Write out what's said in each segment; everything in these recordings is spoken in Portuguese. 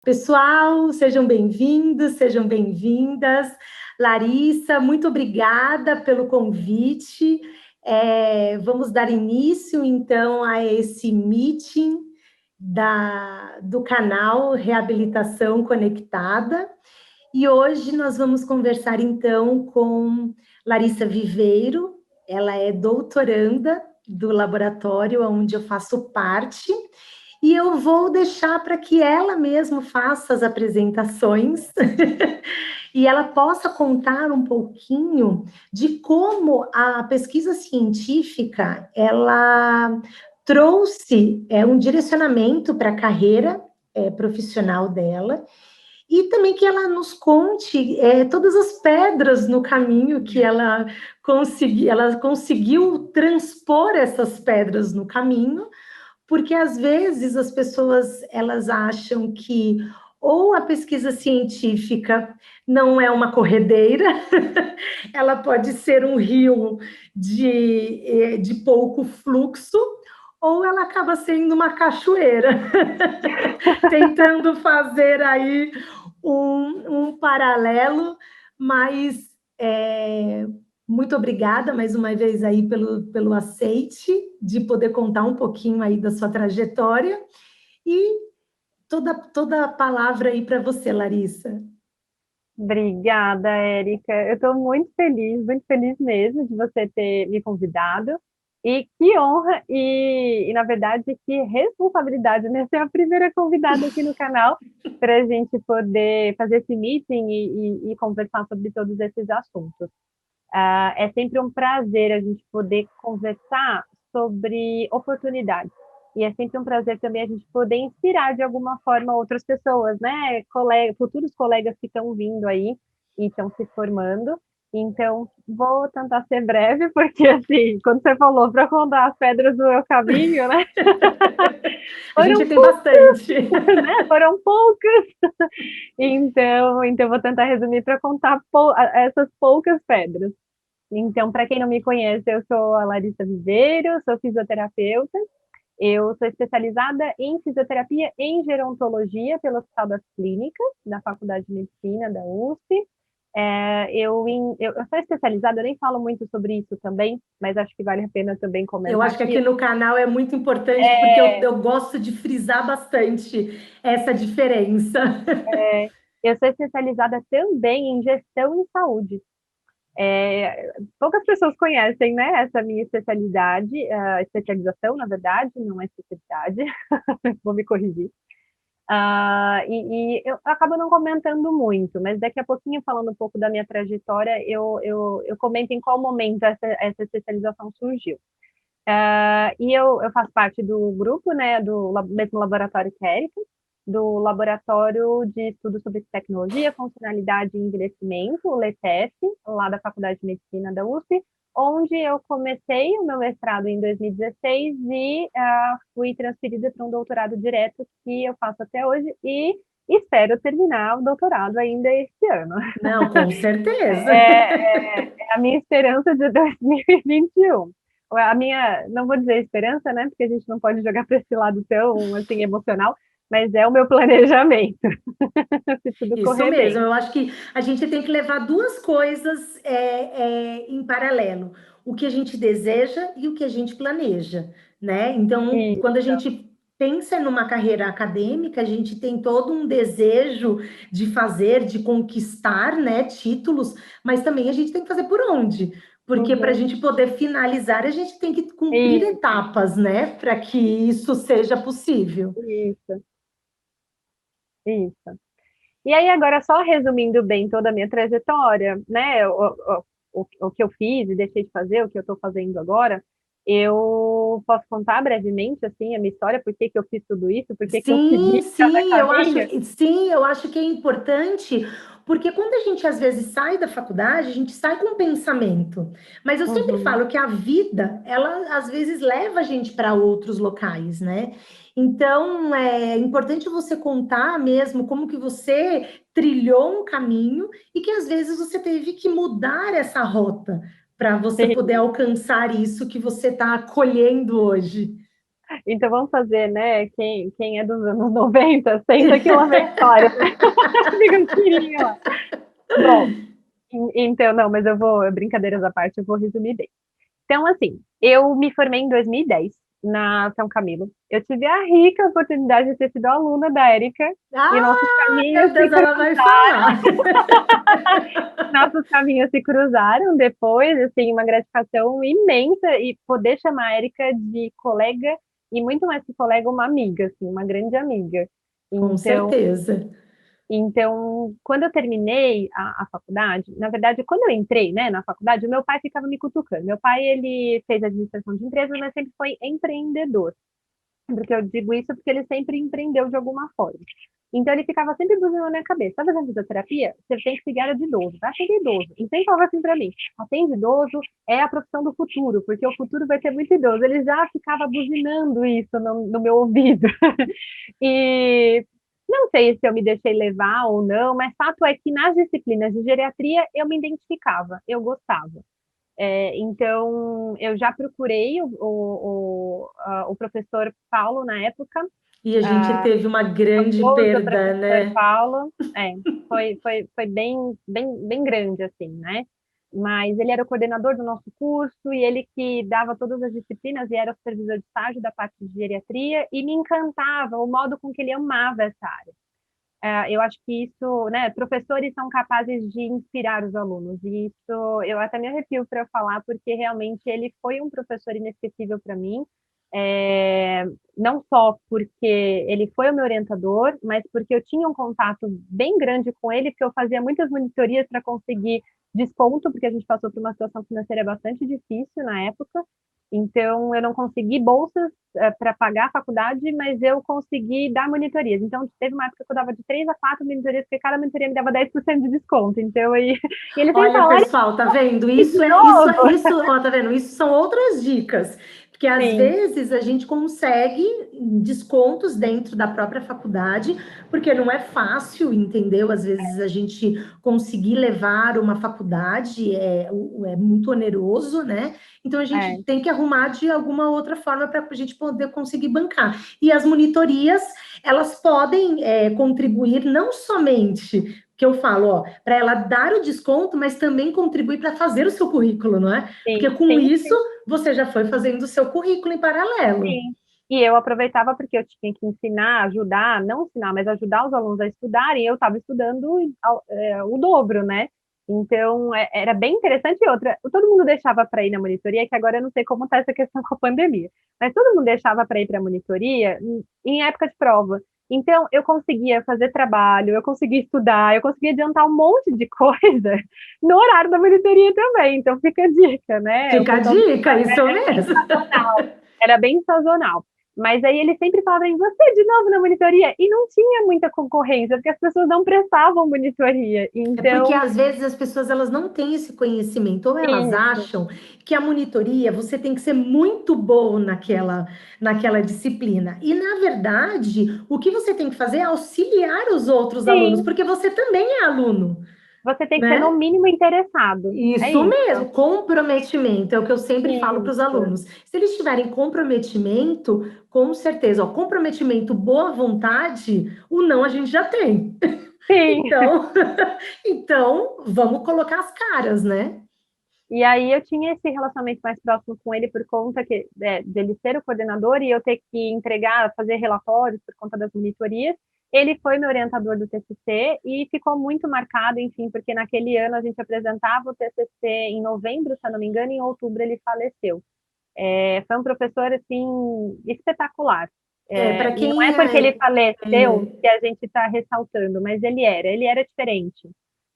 Pessoal, sejam bem-vindos, sejam bem-vindas. Larissa, muito obrigada pelo convite. Vamos dar início, então, a esse meeting do canal Reabilitação Conectada. E hoje nós vamos conversar, então, com Larissa Viveiro. Ela é doutoranda do laboratório onde eu faço parte. E eu vou deixar para que ela mesma faça as apresentações e ela possa contar um pouquinho de como a pesquisa científica ela trouxe um direcionamento para a carreira profissional dela e também que ela nos conte todas as pedras no caminho que ela conseguiu transpor essas pedras no caminho, porque às vezes as pessoas elas acham que ou a pesquisa científica não é uma corredeira, ela pode ser um rio de pouco fluxo, ou ela acaba sendo uma cachoeira, tentando fazer aí um paralelo, mas muito obrigada mais uma vez aí pelo aceite de poder contar um pouquinho aí da sua trajetória e toda a palavra aí para você, Larissa. Obrigada, Érica. Eu estou muito feliz mesmo de você ter me convidado. E que honra na verdade, que responsabilidade, né? Ser a primeira convidada aqui no canal para a gente poder fazer esse meeting e conversar sobre todos esses assuntos. É sempre um prazer a gente poder conversar sobre oportunidades. E é sempre um prazer também a gente poder inspirar de alguma forma outras pessoas, né? Futuros colegas que estão vindo aí e estão se formando. Então, vou tentar ser breve, porque assim, quando você falou para contar as pedras do meu caminho, né? A gente Foram tem poucas, bastante. né? Foram poucas. Então vou tentar resumir para contar essas poucas pedras. Então, para quem não me conhece, eu sou a Larissa Viveiro, sou fisioterapeuta. Eu sou especializada em fisioterapia em gerontologia pelo Hospital das Clínicas, da Faculdade de Medicina da USP. Eu sou especializada, eu nem falo muito sobre isso também, mas acho que vale a pena também Eu comentar acho que aqui. aqui no canal é muito importante, porque eu gosto de frisar bastante essa diferença. Eu sou especializada também em gestão em saúde. Poucas pessoas conhecem, né, essa minha especialidade, especialização, na verdade, não é especialidade, vou me corrigir. E eu acabo não comentando muito, mas daqui a pouquinho, falando um pouco da minha trajetória, eu comento em qual momento essa especialização surgiu. Eu faço parte do grupo, né, do mesmo laboratório que a Erika, do Laboratório de Estudos sobre Tecnologia, Funcionalidade e Envelhecimento, o LETEF, lá da Faculdade de Medicina da USP, onde eu comecei o meu mestrado em 2016 e fui transferida para um doutorado direto que eu faço até hoje e espero terminar o doutorado ainda este ano. Não, com certeza. É a minha esperança de 2021. A minha, não vou dizer esperança, né? Porque a gente não pode jogar para esse lado tão assim emocional, mas é o meu planejamento, se tudo Isso correr mesmo, bem. eu acho que a gente tem que levar duas coisas em paralelo: o que a gente deseja e o que a gente planeja, né? Então, E, quando a gente pensa numa carreira acadêmica, a gente tem todo um desejo de fazer, de conquistar, né, títulos, mas também a gente tem que fazer por onde? Porque para a uhum, gente poder finalizar, a gente tem que cumprir e, etapas, né, para que isso seja possível. isso, isso. E aí, agora, só resumindo bem toda a minha trajetória, né? O que eu fiz e deixei de fazer, o que eu estou fazendo agora, eu posso contar brevemente, assim, a minha história, por que que eu fiz tudo isso, por que que eu Sim, segui cada caminho. sim, eu acho que é importante, porque quando a gente às vezes sai da faculdade, a gente sai com um pensamento, mas eu sempre Uhum. falo que a vida, ela às vezes leva a gente para outros locais, né? Então, é importante você contar mesmo como que você trilhou um caminho e que às vezes você teve que mudar essa rota para você poder Sim. alcançar isso que você está colhendo hoje. Então vamos fazer, né? Quem é dos anos 90 senta que lá vem história, né? Fica um tirinho lá. Bom, então, não, mas eu vou, brincadeiras à parte, eu vou resumir bem. Então, assim, eu me formei em 2010 na São Camilo. Eu tive a rica oportunidade de ter sido aluna da Érica e nossos Ah, caminhos meu se Deus, ela vai falar. nossos caminhos se cruzaram depois, assim, uma gratificação imensa e poder chamar a Érica de colega e muito mais que colega, uma amiga, assim, uma grande amiga. Com Então, certeza. quando eu terminei a faculdade, na verdade, quando eu entrei, né, na faculdade, o meu pai ficava me cutucando. Meu pai, ele fez administração de empresas, mas sempre foi empreendedor. Porque eu digo isso porque ele sempre empreendeu de alguma forma. Então ele ficava sempre buzinando na minha cabeça. Tá fazendo fisioterapia? Você tem que seguir área de idoso. Vai atender idoso. E sempre falava assim pra mim: atende idoso é a profissão do futuro, porque o futuro vai ter muito idoso. Ele já ficava buzinando isso no meu ouvido. E não sei se eu me deixei levar ou não, mas fato é que nas disciplinas de geriatria eu me identificava, eu gostava. Então, eu já procurei o professor Paulo na época, E a gente ah, teve uma grande saudoso perda, professor né? Paulo, foi bem grande, assim, né? Mas ele era o coordenador do nosso curso e ele que dava todas as disciplinas e era o supervisor de estágio da parte de geriatria e me encantava o modo com que ele amava essa área. Eu acho que isso, né, professores são capazes de inspirar os alunos, e isso eu até me arrepio para falar, porque realmente ele foi um professor inesquecível para mim, é, não só porque ele foi o meu orientador, mas porque eu tinha um contato bem grande com ele, porque eu fazia muitas monitorias para conseguir desconto, porque a gente passou por uma situação financeira bastante difícil na época, então eu não consegui bolsas para pagar a faculdade, mas eu consegui dar monitorias. Então, teve uma época que eu dava de 3 a 4 monitorias, porque cada monitoria me dava 10% de desconto. Então, e ele sempre Olha, falava, olha, pessoal, tá vendo? de novo. Ó, tá vendo? Isso são outras dicas, porque às Sim, vezes a gente consegue descontos dentro da própria faculdade, porque não é fácil, entendeu? Às vezes a gente conseguir levar uma faculdade é muito oneroso, né? Então a gente é, tem que arrumar de alguma outra forma para a gente poder conseguir bancar. E as monitorias, elas podem contribuir não somente que eu falo, ó, para ela dar o desconto, mas também contribuir para fazer o seu currículo, não é? Porque sim, com sim, isso sim, você já foi fazendo o seu currículo em paralelo. sim. E eu aproveitava porque eu tinha que ensinar, ajudar, não ensinar, mas ajudar os alunos a estudarem, e eu estava estudando o dobro, né? Então, era bem interessante. E outra, todo mundo deixava para ir na monitoria, que agora eu não sei como está essa questão com a pandemia, mas todo mundo deixava para ir para a monitoria em época de prova. Então, eu conseguia fazer trabalho, eu conseguia estudar, eu conseguia adiantar um monte de coisa no horário da monitoria também. Então, fica a dica, né? O Fica a pessoal dica, isso era bem mesmo. sazonal. Era bem sazonal. Mas aí ele sempre falava em você de novo na monitoria, e não tinha muita concorrência, porque as pessoas não prestavam monitoria. É porque Então, às vezes as pessoas elas não têm esse conhecimento, ou elas isso, acham que a monitoria você tem que ser muito bom naquela disciplina. E na verdade, o que você tem que fazer é auxiliar os outros alunos, sim, porque você também é aluno, você tem que ser no né? mínimo interessado. É Isso isso. mesmo, comprometimento é o que eu sempre falo para os Isso. alunos. Se eles tiverem comprometimento, com certeza, ó, comprometimento, boa vontade, o não a gente já tem. Sim. Então, então vamos colocar as caras, né? E aí eu tinha esse relacionamento mais próximo com ele por conta dele ser o coordenador e eu ter que entregar, fazer relatórios por conta das monitorias. Ele foi meu orientador do TCC e ficou muito marcado, enfim, porque naquele ano a gente apresentava o TCC em novembro, se eu não me engano, e em outubro ele faleceu. Foi um professor, assim, espetacular. Para E não é quem porque ele faleceu é, que a gente está ressaltando, mas ele era diferente.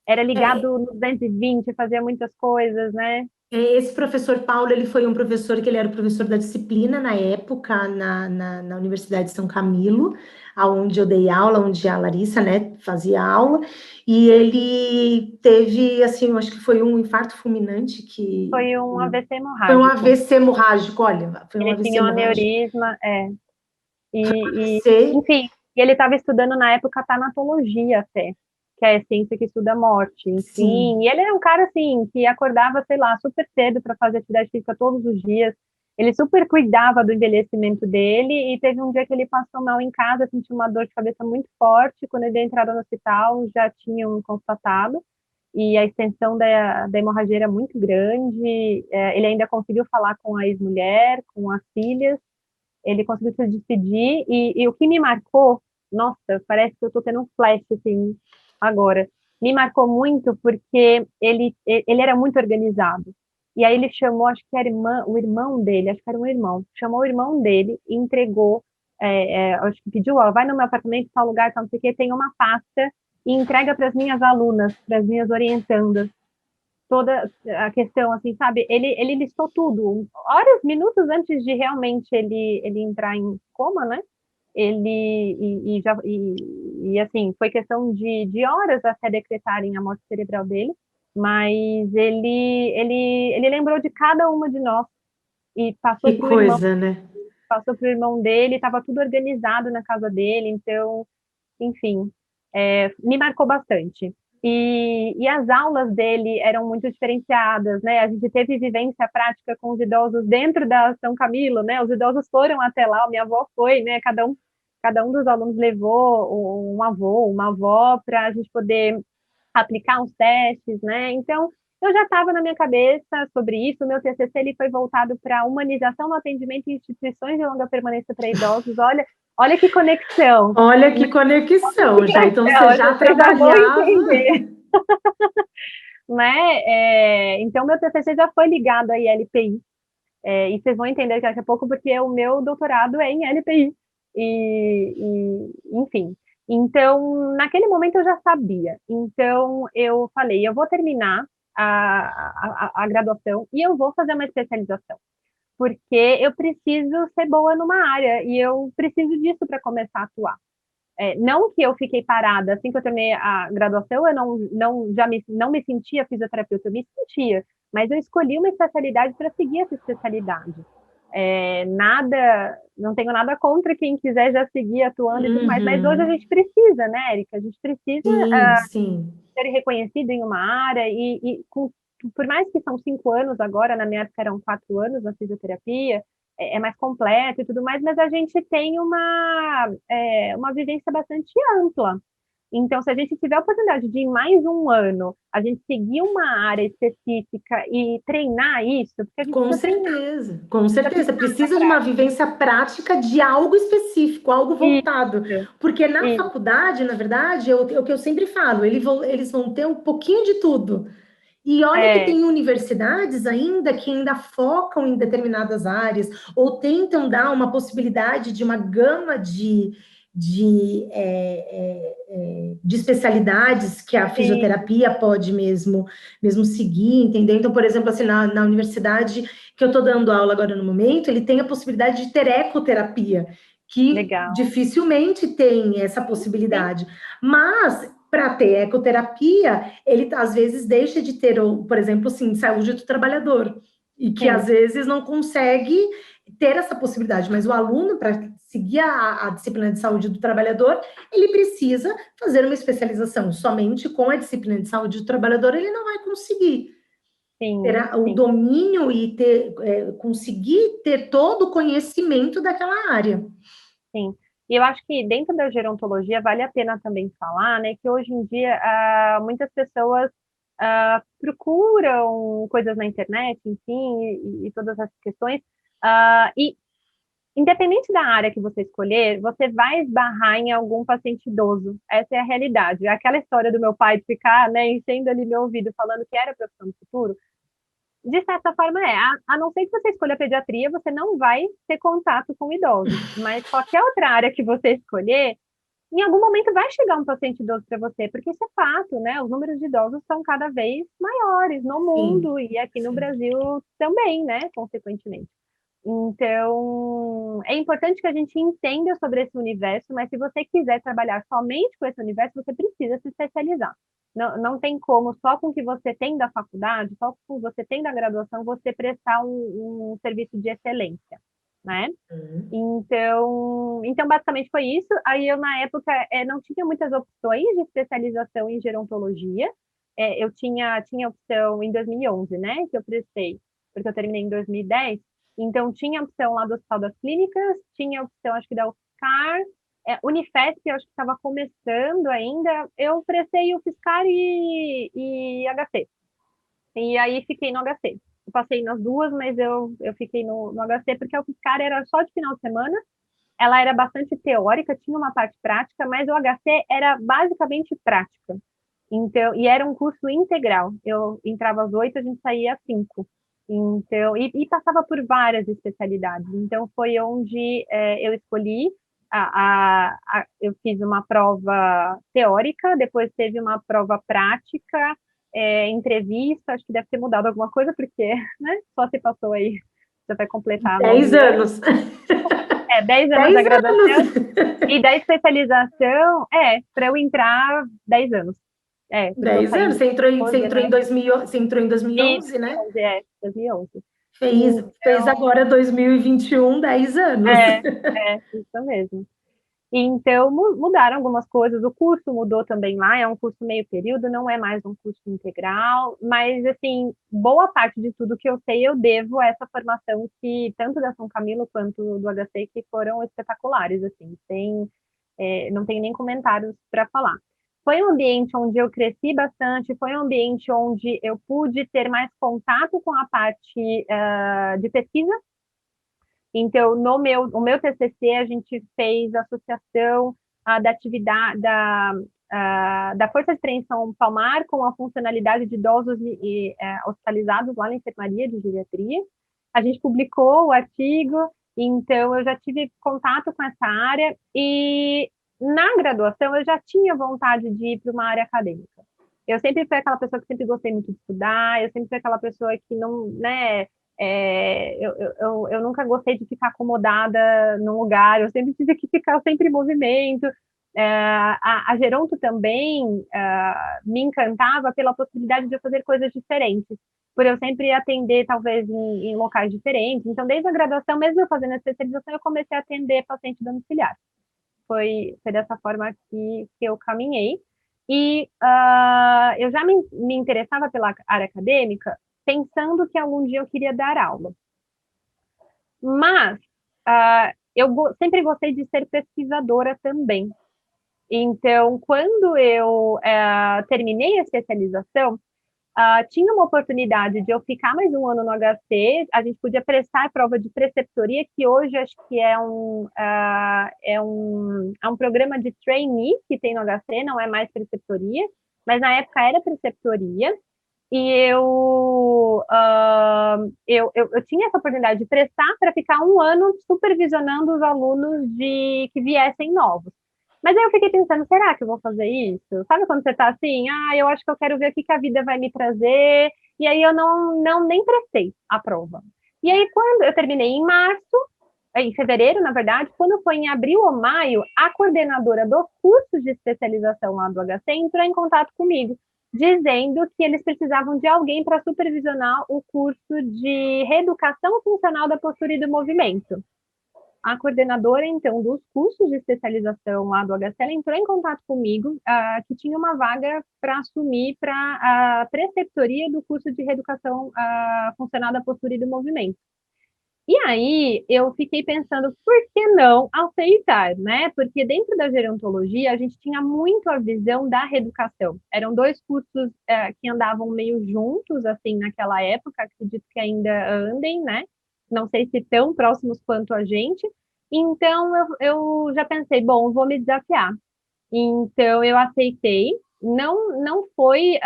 Era é, ligado no 220, fazia muitas coisas, né? esse professor Paulo, ele foi um professor que ele era o professor da disciplina na época, na Universidade de São Camilo, aonde eu dei aula, onde a Larissa, né, fazia aula, e ele teve, assim, eu acho que foi um infarto fulminante Foi um AVC foi um hemorrágico. AVC hemorrágico, olha, foi um Ele AVC tinha um hemorrágico. aneurisma, AVC, enfim, e ele estava estudando na época tanatologia até, que é a ciência que estuda a morte, enfim. sim, E ele era um cara assim que acordava, sei lá, super cedo para fazer atividade física todos os dias. ele super cuidava do envelhecimento dele, e teve um dia que ele passou mal em casa, sentiu uma dor de cabeça muito forte. Quando ele deu entrada no hospital, já tinham constatado, e a extensão da hemorragia era muito grande. Ele ainda conseguiu falar com a ex-mulher, com as filhas, ele conseguiu se despedir, e o que me marcou, nossa, parece que eu estou tendo um flash, assim, agora, me marcou muito porque ele era muito organizado, e aí ele chamou, acho que era o irmão dele, acho que era um irmão, chamou o irmão dele e entregou, acho que pediu, ó, vai no meu apartamento, tal lugar, tal, não sei o que, tem uma pasta, e entrega para as minhas alunas, para as minhas orientandas, toda a questão, assim, sabe? Ele listou tudo, horas, minutos antes de realmente ele entrar em coma, né? Ele assim, foi questão de horas até decretarem a morte cerebral dele, mas ele lembrou de cada uma de nós e Que coisa, né? passou para o irmão dele, estava tudo organizado na casa dele, então, enfim, me marcou bastante. E as aulas dele eram muito diferenciadas, né? A gente teve vivência prática com os idosos dentro da São Camilo, né? Os idosos foram até lá, minha avó foi, né? Cada um dos alunos levou um avô, uma avó, para a gente poder aplicar uns testes, né? Então, eu já estava na minha cabeça sobre isso. O meu TCC ele foi voltado para a humanização no atendimento em instituições de longa permanência para idosos. Olha que conexão. Olha que conexão, já. Então você já Vocês já vão trabalhava. entender, né? Então, meu TCC já foi ligado à ILPI, e vocês vão entender daqui a pouco, porque o meu doutorado é em LPI. Enfim. Então, naquele momento eu já sabia. Então, eu falei, eu vou terminar a graduação e eu vou fazer uma especialização, porque eu preciso ser boa numa área e eu preciso disso para começar a atuar. Não que eu fiquei parada, assim que eu terminei a graduação, eu não me sentia fisioterapeuta, eu me sentia, mas eu escolhi uma especialidade para seguir essa especialidade. Não tenho nada contra quem quiser já seguir atuando e tudo mais, mas hoje a Uhum. gente precisa, né, Erika? A gente precisa Sim, sim. ser reconhecido em uma área, por mais que são 5 anos agora, na minha época eram 4 anos na fisioterapia, é mais completo e tudo mais, mas a gente tem uma vivência bastante ampla. Então, se a gente tiver a oportunidade de, em mais um ano, a gente seguir uma área específica e treinar isso, porque a gente Com precisa treinar, certeza, com precisa certeza. aplicar na Precisa de uma prática. vivência prática de algo específico, algo voltado. Isso, Porque na isso, faculdade, na verdade, é o que eu sempre falo, eles vão ter um pouquinho de tudo. E olha que é, tem universidades ainda que ainda focam em determinadas áreas, ou tentam dar uma possibilidade de uma gama de especialidades que a sim, fisioterapia pode mesmo seguir, entendeu? Então, por exemplo, assim, na universidade que eu estou dando aula agora no momento, ele tem a possibilidade de ter ecoterapia, que legal. dificilmente tem essa Sim, possibilidade. Mas, para ter ecoterapia, ele às vezes deixa de ter, por exemplo, assim, saúde do trabalhador, e que às sim, vezes não consegue ter essa possibilidade, mas o aluno, para seguir a disciplina de saúde do trabalhador, ele precisa fazer uma especialização. Somente com a disciplina de saúde do trabalhador ele não vai conseguir ter sim, o sim, domínio e conseguir ter todo o conhecimento daquela área. sim. E eu acho que dentro da gerontologia vale a pena também falar, né, que hoje em dia muitas pessoas procuram coisas na internet, enfim, e todas essas questões, e independente da área que você escolher, você vai esbarrar em algum paciente idoso. Essa é a realidade. Aquela história do meu pai de ficar, né, enchendo ali meu ouvido, falando que era a profissão do futuro, de certa forma a não ser que você escolha pediatria, você não vai ter contato com idosos. Mas qualquer outra área que você escolher, em algum momento vai chegar um paciente idoso para você, porque isso é fato, né? Os números de idosos são cada vez maiores no Sim, mundo e aqui no sim. Brasil também, né? Consequentemente. Então, é importante que a gente entenda sobre esse universo, mas se você quiser trabalhar somente com esse universo, você precisa se especializar. Não tem como, só com o que você tem da faculdade, só com o que você tem da graduação, você prestar um serviço de excelência, né? Uhum. Então, basicamente foi isso. Aí eu, na época, não tinha muitas opções de especialização em gerontologia. Eu tinha opção em 2011, né, que eu prestei, porque eu terminei em 2010. Então, tinha a opção lá do Hospital das Clínicas, tinha a opção, acho que da UFSCar, Unifesp, eu acho que estava começando ainda, eu prestei o UFSCar e HC. E aí fiquei no HC. Eu passei nas duas, mas eu fiquei no HC, porque a UFSCar era só de final de semana, ela era bastante teórica, tinha uma parte prática, mas o HC era basicamente prática. Então, e era um curso integral. Eu entrava às 8, a gente saía às 5. Então, e passava por várias especialidades. Então, foi onde eu escolhi. Eu fiz uma prova teórica, depois teve uma prova prática, entrevista. Acho que deve ter mudado alguma coisa, porque né, só se passou aí, já vai completar 10 9 anos. anos. 10 anos 10 da graduação. anos. E da especialização, para eu entrar, 10 anos. Porque eu 10 saí anos. em Você 2012, entrou em né? 2000, você entrou em E 2011, né? 2011, 2011. Fez Então, agora 2021, 10 anos. é, isso mesmo. Então, mudaram algumas coisas, o curso mudou também lá, é um curso meio período, não é mais um curso integral, mas, assim, boa parte de tudo que eu sei eu devo a essa formação que, tanto da São Camilo quanto do HC, que foram espetaculares, assim, não tem nem comentários para falar. Foi um ambiente onde eu cresci bastante, foi um ambiente onde eu pude ter mais contato com a parte de pesquisa. Então, o meu TCC, a gente fez associação da atividade da força de prevenção palmar com a funcionalidade de idosos hospitalizados lá na enfermaria de geriatria. A gente publicou o artigo, então eu já tive contato com essa área e na graduação eu já tinha vontade de ir para uma área acadêmica. Eu sempre fui aquela pessoa que sempre gostei muito de estudar, eu sempre fui aquela pessoa que não, né, eu nunca gostei de ficar acomodada num lugar, eu sempre tive que ficar sempre em movimento. A Geronto também me encantava pela possibilidade de eu fazer coisas diferentes, por eu sempre atender, talvez, em locais diferentes. Então, desde a graduação, mesmo eu fazendo a especialização, eu comecei a atender paciente domiciliar. Foi dessa forma que eu caminhei. E eu já me interessava pela área acadêmica, pensando que algum dia eu queria dar aula. Mas sempre gostei de ser pesquisadora também. Então, quando eu terminei a especialização, tinha uma oportunidade de eu ficar mais um ano no HC, a gente podia prestar a prova de preceptoria, que hoje acho que é um programa de trainee que tem no HC, não é mais preceptoria, mas na época era preceptoria, e eu tinha essa oportunidade de prestar para ficar um ano supervisionando os alunos que viessem novos. Mas aí eu fiquei pensando, será que eu vou fazer isso? Sabe quando você está assim, eu acho que eu quero ver o que a vida vai me trazer, e aí eu nem prestei a prova. E aí quando eu terminei em março, em fevereiro, na verdade, quando foi em abril ou maio, a coordenadora dos cursos de especialização lá do HC entrou em contato comigo, dizendo que eles precisavam de alguém para supervisionar o curso de reeducação funcional da postura e do movimento. A coordenadora, então, dos cursos de especialização lá do HC, ela entrou em contato comigo, que tinha uma vaga para assumir para a preceptoria do curso de reeducação funcional da postura e do movimento. E aí eu fiquei pensando, por que não aceitar, né? Porque dentro da gerontologia a gente tinha muito a visão da reeducação. Eram dois cursos que andavam meio juntos, assim, naquela época, acredito que ainda andem, né? Não sei se tão próximos quanto a gente. Então eu já pensei, bom, vou me desafiar. Então eu aceitei. Não foi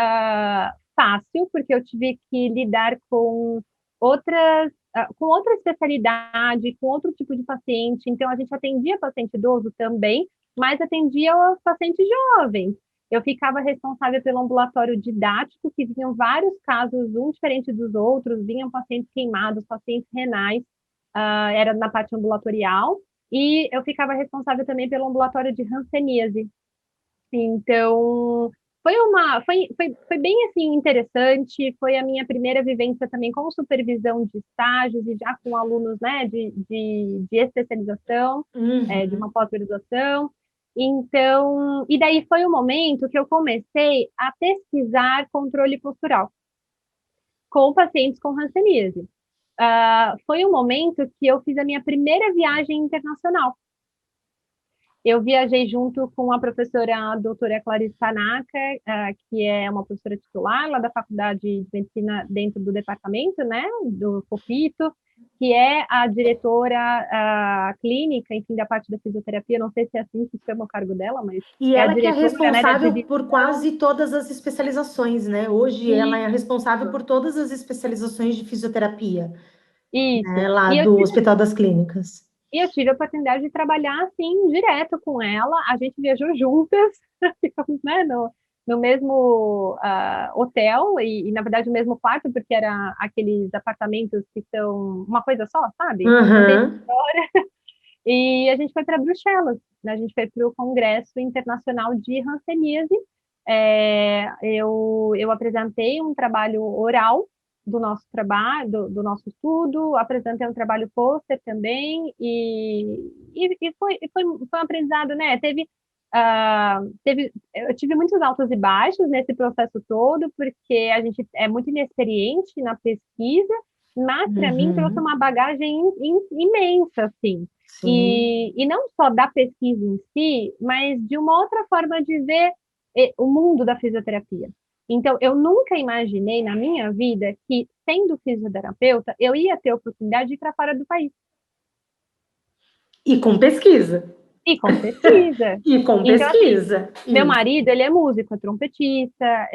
fácil, porque eu tive que lidar com outra especialidade, com outro tipo de paciente. Então, a gente atendia paciente idoso também, mas atendia os pacientes jovens. Eu ficava responsável pelo ambulatório didático, que vinham vários casos, um diferente dos outros, vinham pacientes queimados, pacientes renais, era na parte ambulatorial, e eu ficava responsável também pelo ambulatório de hanseníase. Então, foi bem assim interessante, foi a minha primeira vivência também com supervisão de estágios e já com alunos, né, de especialização, de uma pós-graduação. Então, e daí foi o momento que eu comecei a pesquisar controle postural com pacientes com hanseníase. foi um momento que eu fiz a minha primeira viagem internacional. Eu viajei junto com a professora a doutora Clarice Tanaka, que é uma professora titular lá da Faculdade de Medicina dentro do departamento, né, do COPITO, que é a diretora clínica, enfim, da parte da fisioterapia, não sei se é assim que chama o cargo dela, mas E é a ela que é diretora, né, da responsável divisão. por quase todas as especializações, né? Hoje ela é a responsável por todas as especializações de fisioterapia, Isso. né? Lá E eu do tive Hospital das Clínicas. E eu tive a oportunidade de trabalhar, assim, direto com ela. A gente viajou juntas, ficamos, né, no mesmo hotel na verdade, no mesmo quarto, porque era aqueles apartamentos que são uma coisa só, sabe? Não tem Aham. história. E a gente foi para Bruxelas, né? A gente foi para o Congresso Internacional de Hanseníase. Eu apresentei um trabalho oral do nosso trabalho, do nosso estudo, apresentei um trabalho pôster também, e foi um aprendizado, né? Eu tive muitos altos e baixos nesse processo todo, porque a gente é muito inexperiente na pesquisa, mas para mim trouxe Uhum. uma bagagem imensa, assim. Sim. E não só da pesquisa em si, mas de uma outra forma de ver o mundo da fisioterapia. Então, eu nunca imaginei na minha vida que, sendo fisioterapeuta, eu ia ter a oportunidade de ir para fora do país. E com pesquisa. E com pesquisa. E com Então, assim, pesquisa. meu Isso. marido, ele é músico, é trompetista,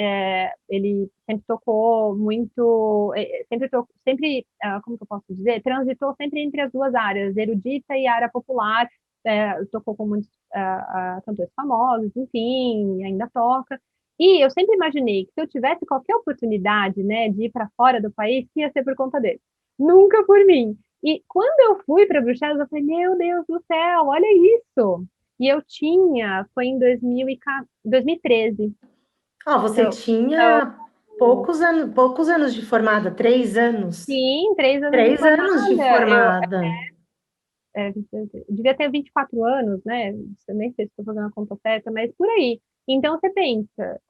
ele sempre tocou muito, como que eu posso dizer? Transitou sempre entre as duas áreas, erudita e área popular, tocou com muitos cantores famosos, enfim, ainda toca. E eu sempre imaginei que se eu tivesse qualquer oportunidade, né, de ir para fora do país, que ia ser por conta dele. Nunca por mim. E quando eu fui para Bruxelas, eu falei, meu Deus do céu, olha isso! E foi em 2013. Você Então, então, tinha poucos anos de formada, 3 anos. sim, 3 anos de 3 anos de formada. formada. Eu devia ter 24 anos, né? Eu nem sei se estou fazendo a conta certa, mas por aí. Então, você pensa.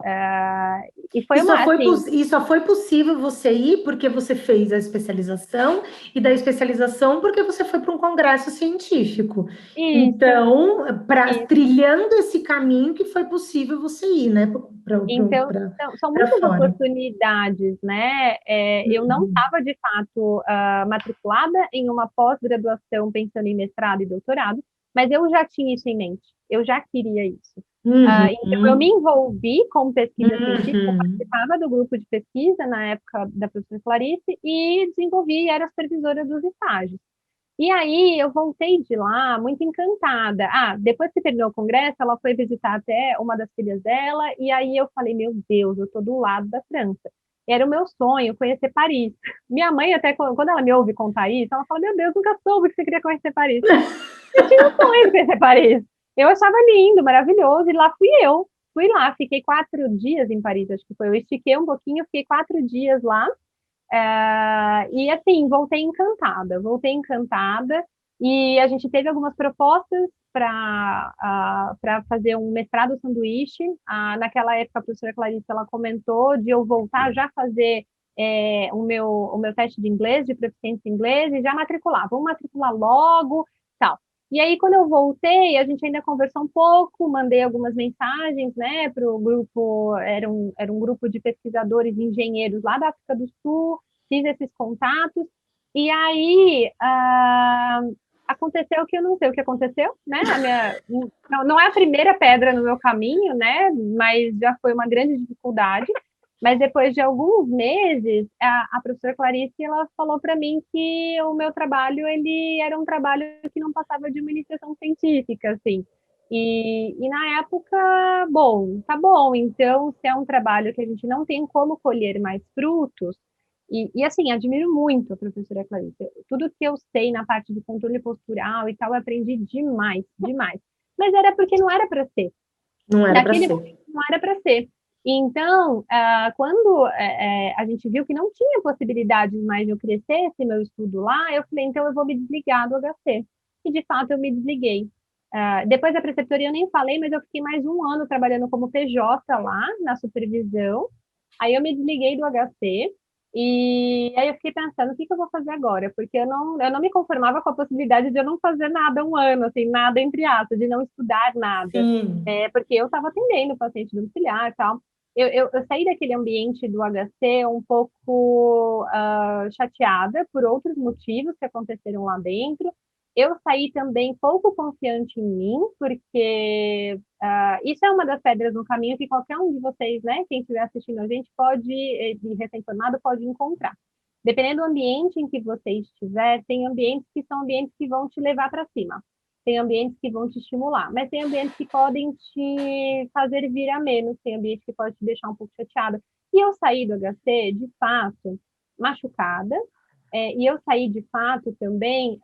E E foi só uma, foi, assim, e só foi possível você ir porque você fez a especialização, e da especialização porque você foi para um congresso científico. isso, Então, isso. trilhando esse caminho que foi possível você ir, né, Então, são para muitas fora. oportunidades, né? Eu não Uhum. estava, de fato, matriculada em uma pós-graduação pensando em mestrado e doutorado, mas eu já tinha isso em mente, eu já queria isso. Então, eu me Uhum. envolvi com pesquisa científica, eu Uhum. participava do grupo de pesquisa na época da professora Clarice e desenvolvi, era supervisora dos estágios. E aí eu voltei de lá muito encantada. Depois que terminou o congresso, ela foi visitar até uma das filhas dela, e aí eu falei, meu Deus, eu tô do lado da França. Era o meu sonho conhecer Paris. Minha mãe, até quando ela me ouve contar isso, ela fala, meu Deus, nunca soube que você queria conhecer Paris. Eu tinha um sonho de conhecer Paris. Eu achava lindo, maravilhoso, e lá fui eu. Fui lá, fiquei 4 dias em Paris, acho que foi. Eu estiquei um pouquinho, fiquei 4 dias lá, e assim, voltei encantada, e a gente teve algumas propostas para fazer um mestrado sanduíche. Naquela época, a professora Clarice ela comentou de eu voltar já a fazer o meu teste de inglês, de proficiência em inglês, e já matricular. Vamos matricular logo, tal. E aí, quando eu voltei, a gente ainda conversou um pouco, mandei algumas mensagens, né, para o grupo, era um grupo de pesquisadores e engenheiros lá da África do Sul, fiz esses contatos, e aí aconteceu que eu não sei o que aconteceu, né, não é a primeira pedra no meu caminho, né, mas já foi uma grande dificuldade. Mas depois de alguns meses, a professora Clarice ela falou para mim que o meu trabalho ele era um trabalho que não passava de uma iniciação científica, assim. E na época, bom, tá bom. Então, se é um trabalho que a gente não tem como colher mais frutos, e assim, admiro muito a professora Clarice. Tudo que eu sei na parte de controle postural e tal, eu aprendi demais, demais. Mas era porque não era para ser. Não era para Naquele ser. momento não era para ser. Então, quando a gente viu que não tinha possibilidade mais de eu crescer esse meu estudo lá, eu falei, então eu vou me desligar do HC. E de fato eu me desliguei. Depois da preceptoria eu nem falei, mas eu fiquei mais um ano trabalhando como PJ lá, na supervisão. Aí eu me desliguei do HC, E aí eu fiquei pensando, o que que eu vou fazer agora? Porque eu não me conformava com a possibilidade de eu não fazer nada um ano, assim, nada entre aspas, de não estudar nada. Sim. Porque eu estava atendendo paciente domiciliar e tal. Eu saí daquele ambiente do HC um pouco chateada por outros motivos que aconteceram lá dentro. Eu saí também pouco confiante em mim, porque isso é uma das pedras no caminho que qualquer um de vocês, né, quem estiver assistindo a gente, pode, de recém-formado, pode encontrar. Dependendo do ambiente em que você estiver, tem ambientes que são ambientes que vão te levar para cima. Tem ambientes que vão te estimular, mas tem ambientes que podem te fazer vir a menos, tem ambientes que podem te deixar um pouco chateada. E eu saí do HC, de fato, machucada, e eu saí de fato também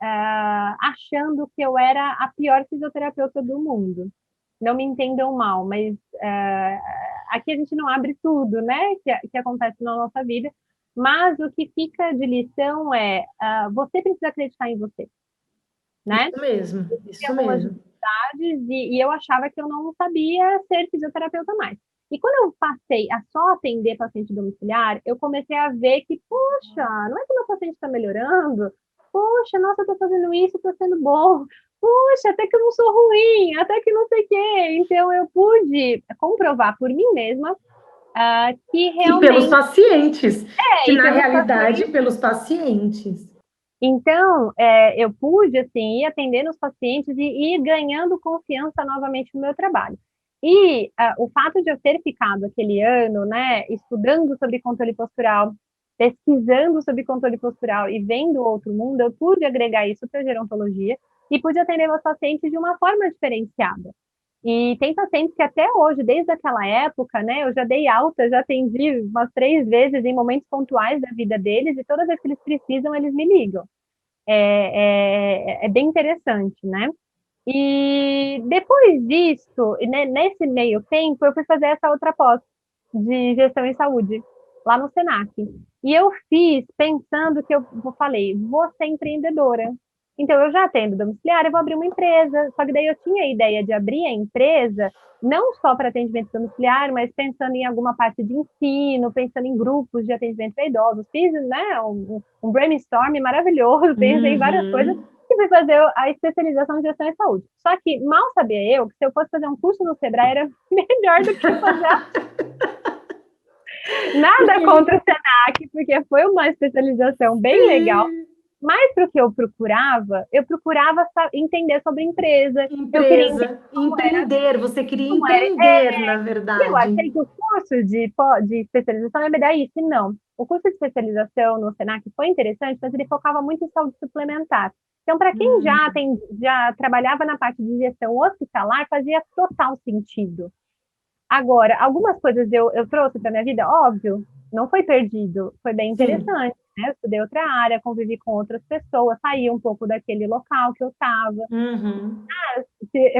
achando que eu era a pior fisioterapeuta do mundo. Não me entendam mal, mas aqui a gente não abre tudo, né, que acontece na nossa vida, mas o que fica de lição é você precisa acreditar em você, né? Isso mesmo, Tem isso algumas mesmo. dificuldades e eu achava que eu não sabia ser fisioterapeuta mais. E quando eu passei a só atender paciente domiciliar, eu comecei a ver que, poxa, não é que meu paciente está melhorando? Poxa, nossa, eu estou fazendo isso, estou sendo bom. Poxa, até que eu não sou ruim, até que não sei o quê. Então, eu pude comprovar por mim mesma que E pelos realmente pacientes, que e na pelos realidade, pacientes. pelos pacientes. Então, eu pude, assim, ir atendendo os pacientes e ir ganhando confiança novamente no meu trabalho. E o fato de eu ter ficado aquele ano, né, estudando sobre controle postural, pesquisando sobre controle postural e vendo outro mundo, eu pude agregar isso para a gerontologia e pude atender meus pacientes de uma forma diferenciada. E tem pacientes que até hoje, desde aquela época, né, eu já dei alta, já atendi umas 3 vezes em momentos pontuais da vida deles, e todas as vezes que eles precisam, eles me ligam. É bem interessante, né? E depois disso, nesse meio tempo, eu fui fazer essa outra pós de gestão em saúde, lá no Senac. E eu fiz pensando que eu falei, vou ser empreendedora. Então, eu já atendo domiciliar, eu vou abrir uma empresa. Só que daí eu tinha a ideia de abrir a empresa, não só para atendimento domiciliar, mas pensando em alguma parte de ensino, pensando em grupos de atendimento para idosos. Fiz, né, um brainstorm maravilhoso, pensei em várias coisas Uhum. e fui fazer a especialização em gestão em saúde. Só que mal sabia eu que se eu fosse fazer um curso no Sebrae era melhor do que fazer nada Porque contra o Senac, porque foi uma especialização bem legal. sim, Mas para o que eu procurava entender sobre empresa, eu queria entender empresa, como era, empreender, você queria como era. empreender, na E eu verdade. achei que o curso de especialização ia me dar isso, e não. O curso de especialização no Senac foi interessante, mas ele focava muito em saúde suplementar. Então, para quem Hum, já trabalhava na parte de gestão hospitalar, fazia total sentido. Agora, algumas coisas eu trouxe para minha vida, óbvio, não foi perdido, foi bem sim. interessante, né? Eu estudei outra área, convivi com outras pessoas, saí um pouco daquele local que eu estava. Uhum.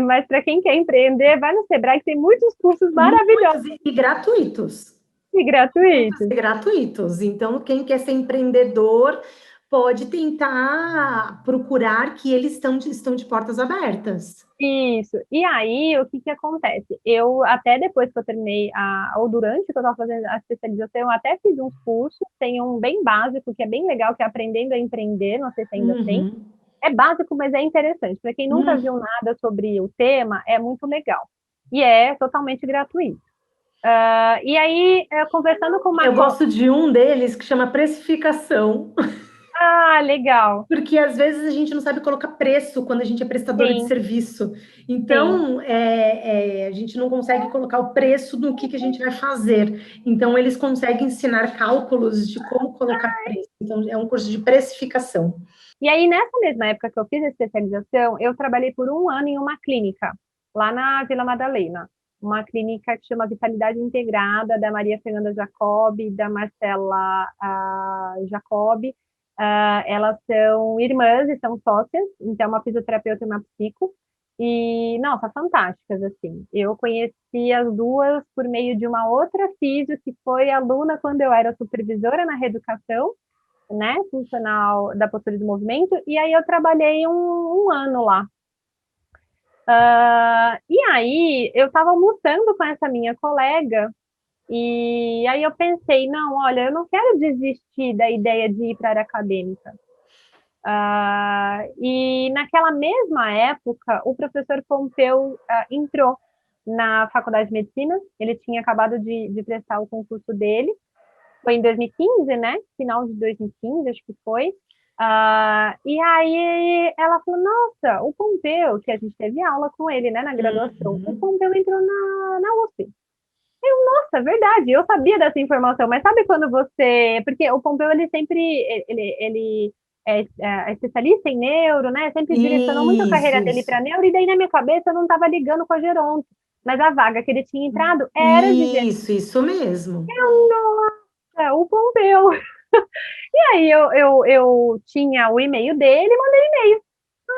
Mas para quem quer empreender, vai no Sebrae, que tem muitos cursos maravilhosos Muitos e gratuitos. e Muitos gratuitos. e gratuitos. Então, quem quer ser empreendedor pode tentar procurar que eles estão de portas abertas. Isso. E aí, o que que acontece? Eu, até depois que eu terminei, ou durante que eu estava fazendo a especialização, eu até fiz uns cursos, tem um bem básico, que é bem legal, que é Aprendendo a Empreender, não sei se ainda tem. Uhum. É básico, mas é interessante. Para quem nunca Hum. viu nada sobre o tema, é muito legal. E é totalmente gratuito. E aí, conversando com uma... Eu gosto de um deles que chama precificação. Ah, legal. Porque às vezes a gente não sabe colocar preço quando a gente é prestadora de Sim, serviço. sim. Então, a gente não consegue colocar o preço do que a gente vai fazer. Então, eles conseguem ensinar cálculos de como colocar preço. Então, é um curso de precificação. E aí, nessa mesma época que eu fiz a especialização, eu trabalhei por um ano em uma clínica, lá na Vila Madalena. Uma clínica que chama Vitalidade Integrada, da Maria Fernanda Jacob, da Marcela Jacob. Elas são irmãs e são sócias, então uma fisioterapeuta e uma psico. E, nossa, fantásticas, assim. Eu conheci as duas por meio de uma outra físio, que foi aluna quando eu era supervisora na reeducação, né, funcional da postura do movimento, e aí eu trabalhei um ano lá. E aí eu estava almoçando com essa minha colega, E aí eu pensei, não, olha, eu não quero desistir da ideia de ir para a área acadêmica. E naquela mesma época, o professor Pompeu entrou na Faculdade de Medicina, ele tinha acabado de prestar o concurso dele, foi em 2015, né? Final de 2015, acho que foi. E aí ela falou, nossa, o Pompeu, que a gente teve aula com ele, né, na graduação, o Uhum. Pompeu entrou na USP. Nossa, verdade, eu sabia dessa informação, mas sabe quando você. Porque o Pompeu, ele sempre. Ele é especialista em neuro, né? Sempre direcionou muito a Isso, carreira dele isso. para neuro, e daí na minha cabeça eu não estava ligando com a Geronto. Mas a vaga que ele tinha entrado era de geronto. Isso mesmo. Nossa, o Pompeu. E aí eu tinha o e-mail dele, mandei e-mail.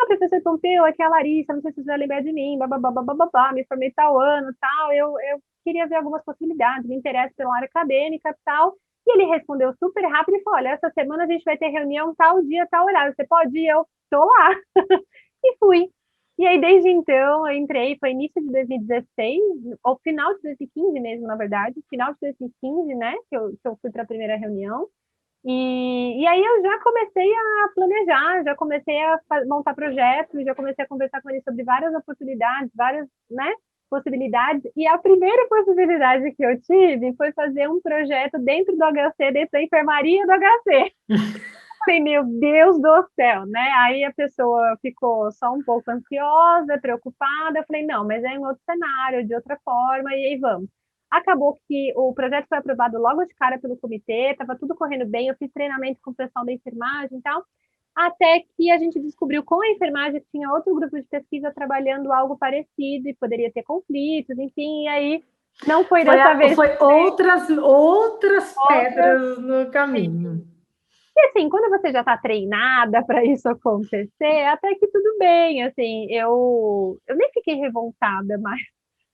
Professor Pompeu, aqui é a Larissa, não sei se você vai lembrar de mim, babá, me formei tal ano, tal, eu queria ver algumas possibilidades, me interesso pela área acadêmica, tal. E ele respondeu super rápido e falou, olha, essa semana a gente vai ter reunião tal dia, tal horário, você pode ir? Eu tô lá. E fui. E aí, desde então, eu entrei, foi início de 2016, ou final de 2015 mesmo, na verdade, final de 2015, né, que eu fui para a primeira reunião. E aí eu já comecei a planejar, já comecei a montar projetos, já comecei a conversar com ele sobre várias oportunidades, várias, né, possibilidades. E a primeira possibilidade que eu tive foi fazer um projeto dentro do HC, dentro da enfermaria do HC. Falei, meu Deus do céu, né? Aí a pessoa ficou só um pouco ansiosa, preocupada. Eu falei, não, mas é em outro cenário, de outra forma, e aí vamos. Acabou que o projeto foi aprovado logo de cara pelo comitê, estava tudo correndo bem, eu fiz treinamento com o pessoal da enfermagem e tal, até que a gente descobriu com a enfermagem que tinha outro grupo de pesquisa trabalhando algo parecido e poderia ter conflitos, enfim, e aí não foi Foi, dessa vez foi outras outra. pedras no caminho. E assim, quando você já está treinada para isso acontecer, até que tudo bem, assim, eu nem fiquei revoltada, mas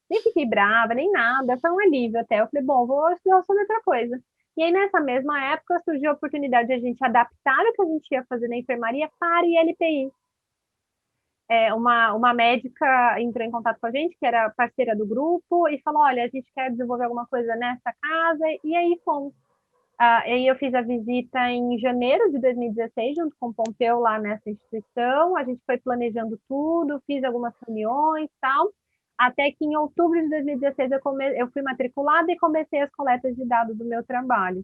nem fiquei brava, nem nada, foi um alívio até. Eu falei, bom, vou estudar sobre outra coisa. E aí, nessa mesma época, surgiu a oportunidade de a gente adaptar o que a gente ia fazer na enfermaria para ILPI. Uma médica entrou em contato com a gente, que era parceira do grupo, e falou, olha, a gente quer desenvolver alguma coisa nessa casa, e aí fomos. Aí eu fiz a visita em janeiro de 2016, junto com o Pompeu lá nessa instituição. A gente foi planejando tudo, fiz algumas reuniões e tal. Até que em outubro de 2016 eu fui matriculada e comecei as coletas de dados do meu trabalho.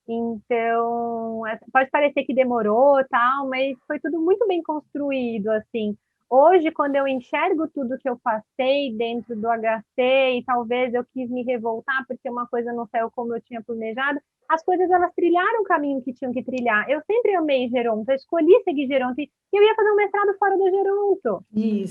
Então, pode parecer que demorou, tal, mas foi tudo muito bem construído, assim. Hoje, quando eu enxergo tudo que eu passei dentro do HC e talvez eu quis me revoltar porque uma coisa não saiu como eu tinha planejado, as coisas elas trilharam o caminho que tinham que trilhar. Eu sempre amei Geronto, eu escolhi seguir Geronto e eu ia fazer um mestrado fora do Geronto.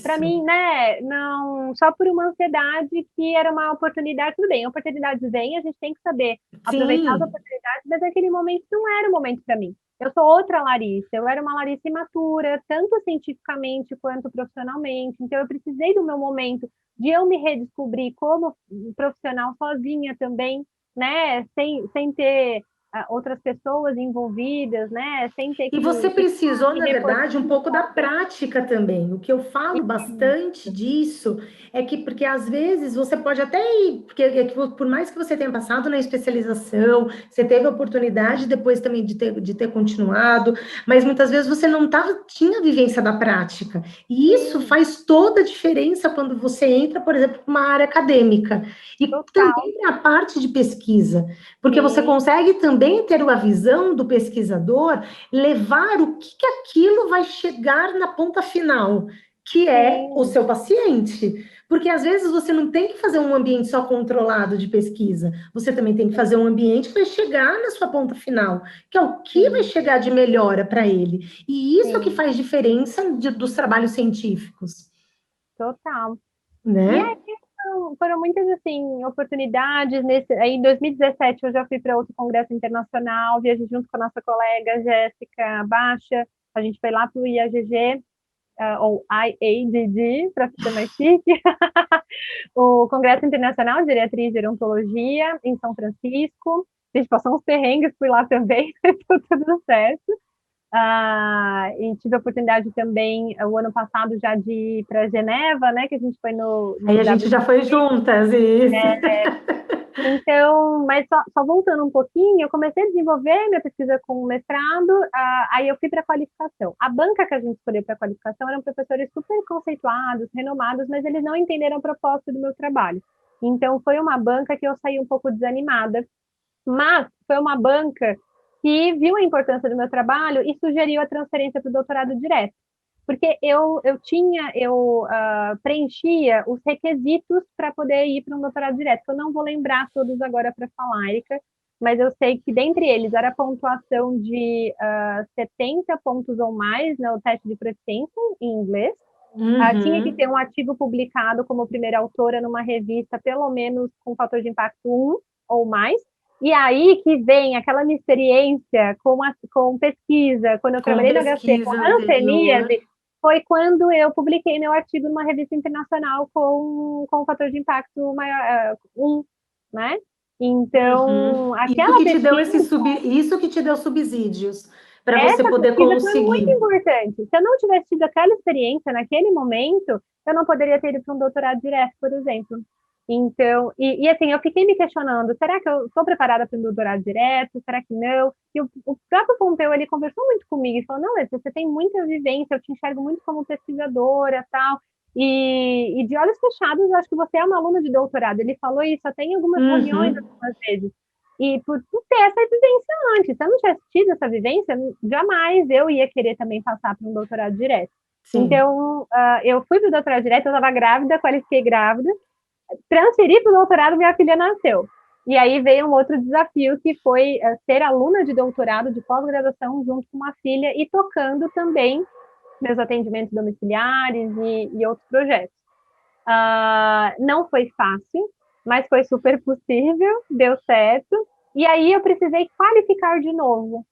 Para Isso. mim, né, não só por uma ansiedade que era uma oportunidade, tudo bem, oportunidades vêm, a gente tem que saber aproveitar as Sim. oportunidades, mas naquele momento não era o momento para mim. Eu sou outra Larissa, eu era uma Larissa imatura, tanto cientificamente quanto profissionalmente, então eu precisei do meu momento de eu me redescobrir como profissional sozinha também, né, sem ter outras pessoas envolvidas, né, sem ter E você que precisou, me na reforçar verdade, um pouco da muito. prática também. O que eu falo bastante disso é que, porque às vezes você pode até ir, porque é que por mais que você tenha passado na especialização, você teve a oportunidade depois também de ter continuado, mas muitas vezes você não tava, tinha a vivência da prática. E isso Sim, faz toda a diferença quando você entra, por exemplo, para uma área acadêmica. E total, também na parte de pesquisa, porque você sim, consegue também ter uma visão do pesquisador, levar o que aquilo vai chegar na ponta final, que é o sim, seu paciente. Porque às vezes você não tem que fazer um ambiente só controlado de pesquisa, você também tem que fazer um ambiente que vai chegar na sua ponta final, que é o que vai sim, chegar de melhora para ele. E isso é o que sim, faz diferença dos trabalhos científicos, total. E aí né? foram muitas assim oportunidades aí em 2017 eu já fui para outro congresso internacional, viajei junto com a nossa colega Jéssica Baixa, a gente foi lá para o IAGG, ou IAGG, para ser mais chique, o Congresso Internacional de Geriatria e Gerontologia em São Francisco. A gente passou uns perrengues por lá também, mas deu tudo certo. E tive a oportunidade também, o ano passado, já de ir para Geneva, né? Que a gente foi no Aí a gente já foi WCT. juntas, isso. Então, mas só voltando um pouquinho, eu comecei a desenvolver minha pesquisa com o mestrado, aí eu fui para a qualificação. A banca que a gente escolheu para a qualificação eram professores super conceituados, renomados, mas eles não entenderam o propósito do meu trabalho. Então, foi uma banca que eu saí um pouco desanimada, mas foi uma banca que viu a importância do meu trabalho e sugeriu a transferência para o doutorado direto. Porque eu preenchia os requisitos para poder ir para um doutorado direto. Eu não vou lembrar todos agora para falar, Erika, mas eu sei que dentre eles era a pontuação de 70 pontos ou mais no teste de proficiência em inglês. Tinha que Uhum. ter um artigo publicado como primeira autora numa revista, pelo menos com fator de impacto 1 ou mais. E aí que vem aquela minha experiência com pesquisa, quando eu Com trabalhei no HC com pesquisa anterior. hanseníase, foi quando eu publiquei meu artigo numa revista internacional com fator de impacto maior, 1, né? Uhum. Então, aquela pesquisa Isso que te deu subsídios para você essa poder pesquisa foi muito conseguir. importante. Se eu não tivesse tido aquela experiência naquele momento, eu não poderia ter ido para um doutorado direto, por exemplo. Então, assim, eu fiquei me questionando, será que eu estou preparada para um doutorado direto? Será que não? E o próprio Pompeu, ele conversou muito comigo e falou, não, Letícia, você tem muita vivência, eu te enxergo muito como pesquisadora, tal, e de olhos fechados, eu acho que você é uma aluna de doutorado. Ele falou isso até em algumas reuniões, Uhum. algumas vezes. E por ter essa vivência antes. Se eu não tivesse tido essa vivência, jamais eu ia querer também passar para um doutorado direto. Sim. Então, eu fui para o doutorado direto, eu estava grávida, qualifiquei grávida, transferi para o doutorado, minha filha nasceu. E aí veio um outro desafio, que foi ser aluna de doutorado, de pós-graduação, junto com uma filha e tocando também meus atendimentos domiciliares e outros projetos. Não foi fácil, mas foi super possível, deu certo. E aí eu precisei qualificar de novo.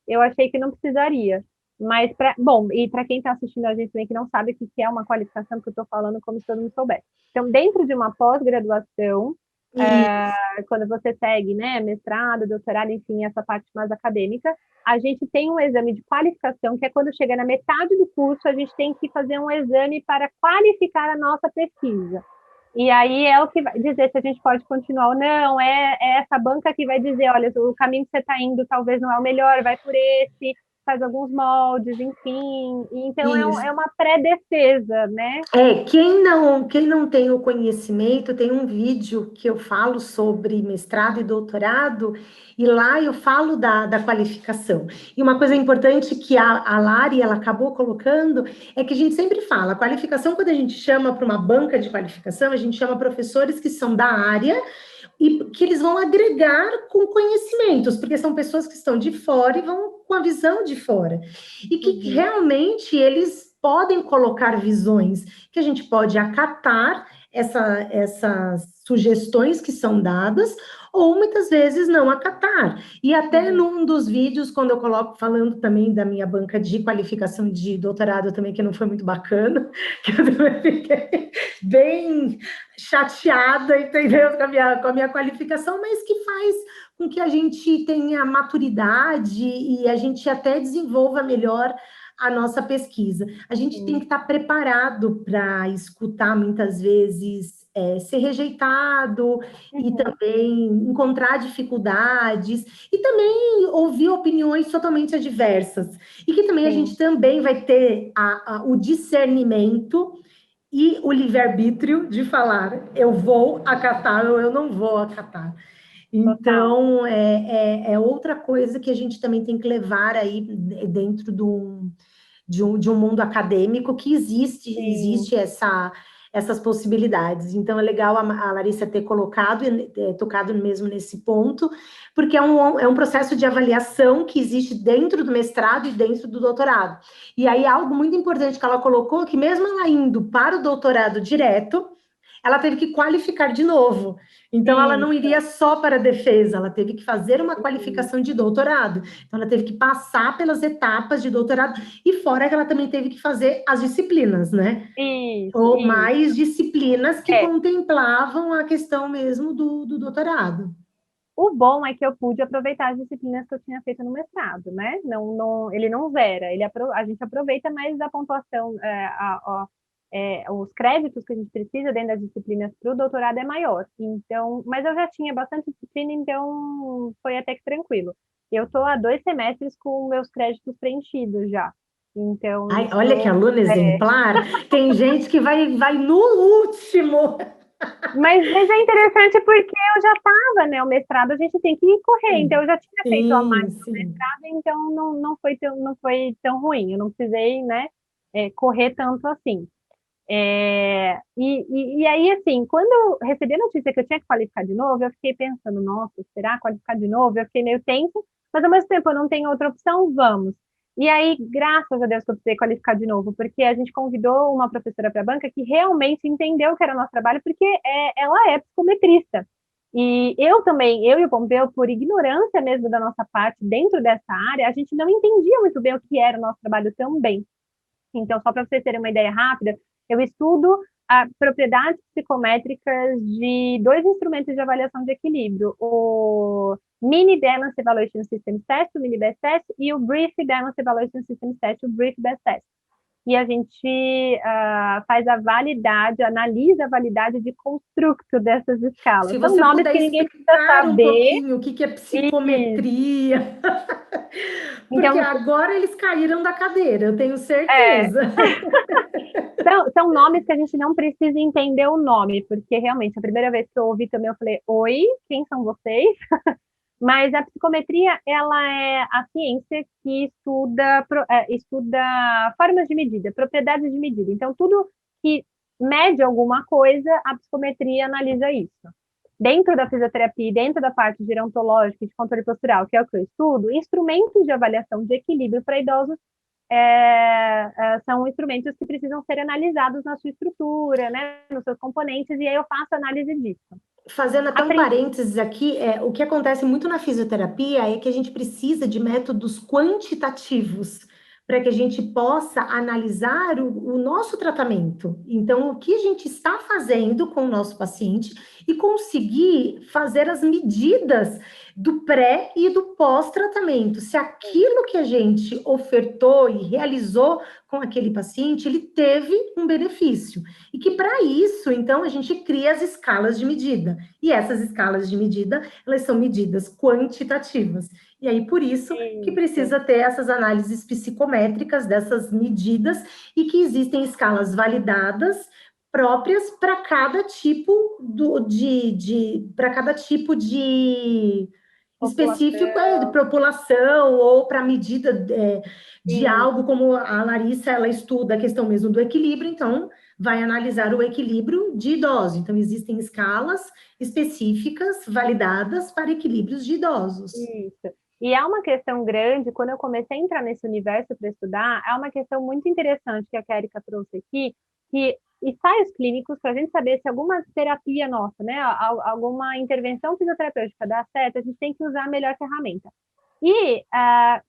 Eu achei que não precisaria. Mas, bom, e para quem está assistindo a gente também que não sabe o que é uma qualificação, que eu estou falando como se todo mundo soubesse. Então, dentro de uma pós-graduação, Isso. quando você segue, né, mestrado, doutorado, enfim, essa parte mais acadêmica, a gente tem um exame de qualificação, que é quando chega na metade do curso, a gente tem que fazer um exame para qualificar a nossa pesquisa. E aí é o que vai dizer se a gente pode continuar ou não, é essa banca que vai dizer, olha, o caminho que você está indo talvez não é o melhor, vai por esse, faz alguns moldes, enfim. Então Isso. é uma pré-defesa, né? Quem não tem o conhecimento, tem um vídeo que eu falo sobre mestrado e doutorado, e lá eu falo da qualificação. E uma coisa importante que a Lari ela acabou colocando é que a gente sempre fala, a qualificação, quando a gente chama para uma banca de qualificação, a gente chama professores que são da área e que eles vão agregar com conhecimentos, porque são pessoas que estão de fora e vão com a visão de fora. E que Uhum. realmente eles podem colocar visões, que a gente pode acatar essas sugestões que são dadas, ou muitas vezes não acatar. E até Uhum. num dos vídeos, quando eu coloco falando também da minha banca de qualificação de doutorado também, que não foi muito bacana, que eu também fiquei bem chateada, entendeu? Com a minha qualificação, mas que faz com que a gente tenha maturidade e a gente até desenvolva melhor a nossa pesquisa. A gente tem que estar preparado para escutar muitas vezes ser rejeitado e Uhum. também encontrar dificuldades e também ouvir opiniões totalmente adversas. E que também a gente Sim. também vai ter o discernimento e o livre-arbítrio de falar eu vou acatar ou eu não vou acatar. Total. Então, é outra coisa que a gente também tem que levar aí dentro de um mundo acadêmico que Sim. existe essas possibilidades. Então, é legal a Larissa ter colocado, tocado mesmo nesse ponto, porque é um processo de avaliação que existe dentro do mestrado e dentro do doutorado. E aí, algo muito importante que ela colocou, que mesmo ela indo para o doutorado direto, ela teve que qualificar de novo. Então, ela não Isso. iria só para a defesa, ela teve que fazer uma Uhum. qualificação de doutorado. Então, ela teve que passar pelas etapas de doutorado, e fora que ela também teve que fazer as disciplinas, né? Isso, Ou isso. mais disciplinas que É, contemplavam a questão mesmo do doutorado. o bom é que eu pude aproveitar as disciplinas que eu tinha feito no mestrado, né? Ele não zera, a gente aproveita, mas a pontuação os créditos que a gente precisa dentro das disciplinas para o doutorado é maior. Então, mas eu já tinha bastante disciplina, então foi até que tranquilo. Eu estou há 2 semestres com meus créditos preenchidos já. Então, Ai, olha que isso aluna exemplar. Tem gente que vai no último. mas é interessante porque eu já estava, né? O mestrado a gente tem que correr, então eu já tinha feito a mais Sim, do sim. mestrado, então não foi tão ruim. Eu não precisei, né, correr tanto assim. E aí, assim, quando eu recebi a notícia que eu tinha que qualificar de novo, eu fiquei pensando, nossa, será qualificar de novo? Eu fiquei meio tensa, mas ao mesmo tempo eu não tenho outra opção, vamos. E aí, graças a Deus que eu precisei qualificar de novo, porque a gente convidou uma professora para a banca que realmente entendeu o que era o nosso trabalho, porque ela é psicometrista. E eu também, eu e o Pompeu, por ignorância mesmo da nossa parte dentro dessa área, a gente não entendia muito bem o que era o nosso trabalho também. Então, só para vocês terem uma ideia rápida, eu estudo propriedades psicométricas de 2 instrumentos de avaliação de equilíbrio, o Mini Balance Evaluation Systems Test, o Mini Best Test, e o Brief Balance Evaluation Systems Test, o Brief Best Test. E a gente faz a validade, analisa a validade de construto dessas escalas. Se São você nomes puder que ninguém precisa explicar um saber. pouquinho o que que é E, psicometria, porque então, agora eles caíram da cadeira, eu tenho é, certeza. são nomes que a gente não precisa entender o nome, porque realmente a primeira vez que eu ouvi também eu falei, oi, quem são vocês? Mas a psicometria, ela é a ciência que estuda formas de medida, propriedades de medida. Então, tudo que mede alguma coisa, a psicometria analisa isso. Dentro da fisioterapia, dentro da parte gerontológica e de controle postural, que é o que eu estudo, instrumentos de avaliação de equilíbrio para idosos são instrumentos que precisam ser analisados na sua estrutura, né, nos seus componentes, e aí eu faço análise disso. Fazendo até um Aprendi. parênteses aqui, o que acontece muito na fisioterapia é que a gente precisa de métodos quantitativos para que a gente possa analisar o nosso tratamento. Então, o que a gente está fazendo com o nosso paciente e conseguir fazer as medidas do pré e do pós-tratamento. Se aquilo que a gente ofertou e realizou com aquele paciente, ele teve um benefício. E que para isso, então, a gente cria as escalas de medida. E essas escalas de medida, elas são medidas quantitativas. E aí, por isso, que Isso. precisa ter essas análises psicométricas dessas medidas e que existem escalas validadas próprias para cada tipo para cada tipo de específico de População. população ou para medida de algo Isso. como a Larissa ela estuda a questão mesmo do equilíbrio, então vai analisar o equilíbrio de idosos. Então existem escalas específicas validadas para equilíbrios de idosos. Isso. E é uma questão grande, quando eu comecei a entrar nesse universo para estudar, é uma questão muito interessante que a Kérika trouxe aqui, que ensaios clínicos, para a gente saber se alguma terapia nossa, né, alguma intervenção fisioterapêutica dá certo, a gente tem que usar a melhor ferramenta. E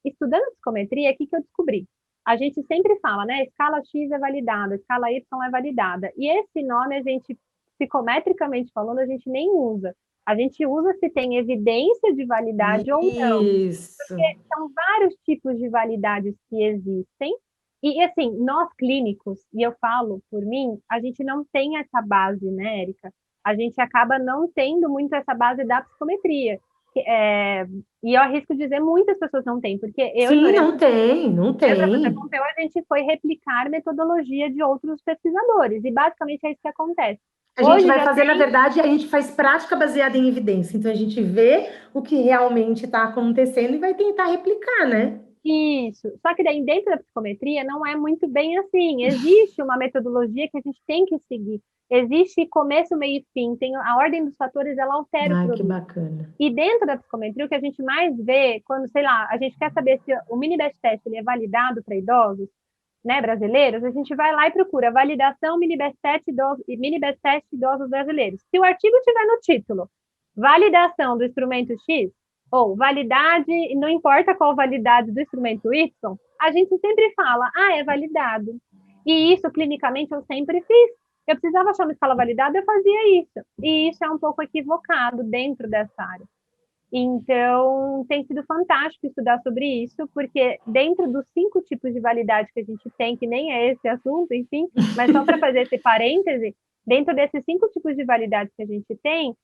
estudando psicometria, o que eu descobri? A gente sempre fala, né, escala X é validada, escala Y é validada. E esse nome, a gente, psicometricamente falando, a gente nem usa. A gente usa se tem evidência de validade ou não. Isso. São vários tipos de validades que existem. E, assim, nós clínicos, e eu falo por mim, a gente não tem essa base, né, Érica? A gente acaba não tendo muito essa base da psicometria. E eu arrisco dizer, muitas pessoas não têm, porque eu e Sim, Lorena, não tem, não eu e o professor tem. Pompeu, a gente foi replicar metodologia de outros pesquisadores, e basicamente é isso que acontece. A gente Hoje vai já fazer, na tem verdade, a gente faz prática baseada em evidência. Então, a gente vê o que realmente está acontecendo e vai tentar replicar, né? isso. Só que daí dentro da psicometria não é muito bem assim. Existe uma metodologia que a gente tem que seguir. Existe começo, meio e fim. Tem a ordem dos fatores, ela altera o Ai, que produto. bacana. E dentro da psicometria, o que a gente mais vê, quando, sei lá, a gente quer saber se o mini best test ele é validado para idosos, né, brasileiros, a gente vai lá e procura validação mini best test idosos brasileiros. Se o artigo tiver no título, validação do instrumento X, ou validade, não importa qual validade do instrumento Y, a gente sempre fala, é validado. E isso, clinicamente, eu sempre fiz. Eu precisava achar uma escala validada, eu fazia isso. E isso é um pouco equivocado dentro dessa área. Então, tem sido fantástico estudar sobre isso, porque dentro dos 5 tipos de validade que a gente tem, que nem é esse assunto, enfim, mas só para fazer esse parêntese, dentro desses 5 tipos de validade que a gente tem,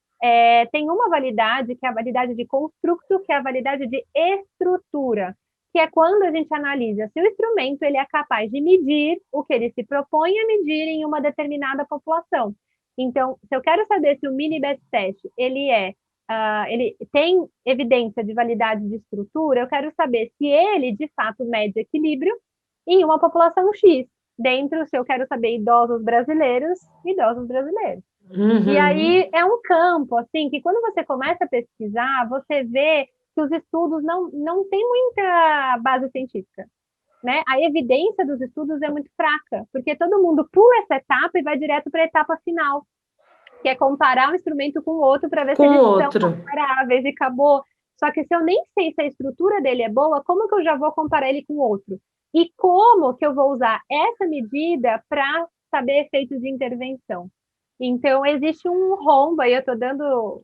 tem uma validade, que é a validade de construto, que é a validade de estrutura, que é quando a gente analisa se o instrumento ele é capaz de medir o que ele se propõe a medir em uma determinada população. Então, se eu quero saber se o mini best test ele tem evidência de validade de estrutura, eu quero saber se ele, de fato, mede equilíbrio em uma população X, dentro, se eu quero saber idosos brasileiros. E aí é um campo, assim, que quando você começa a pesquisar, você vê que os estudos não têm muita base científica, né? A evidência dos estudos é muito fraca, porque todo mundo pula essa etapa e vai direto para a etapa final, que é comparar um instrumento com o outro para ver se eles são comparáveis e acabou. Só que se eu nem sei se a estrutura dele é boa, como que eu já vou comparar ele com o outro? E como que eu vou usar essa medida para saber efeitos de intervenção? Então, existe um rombo, aí eu estou dando...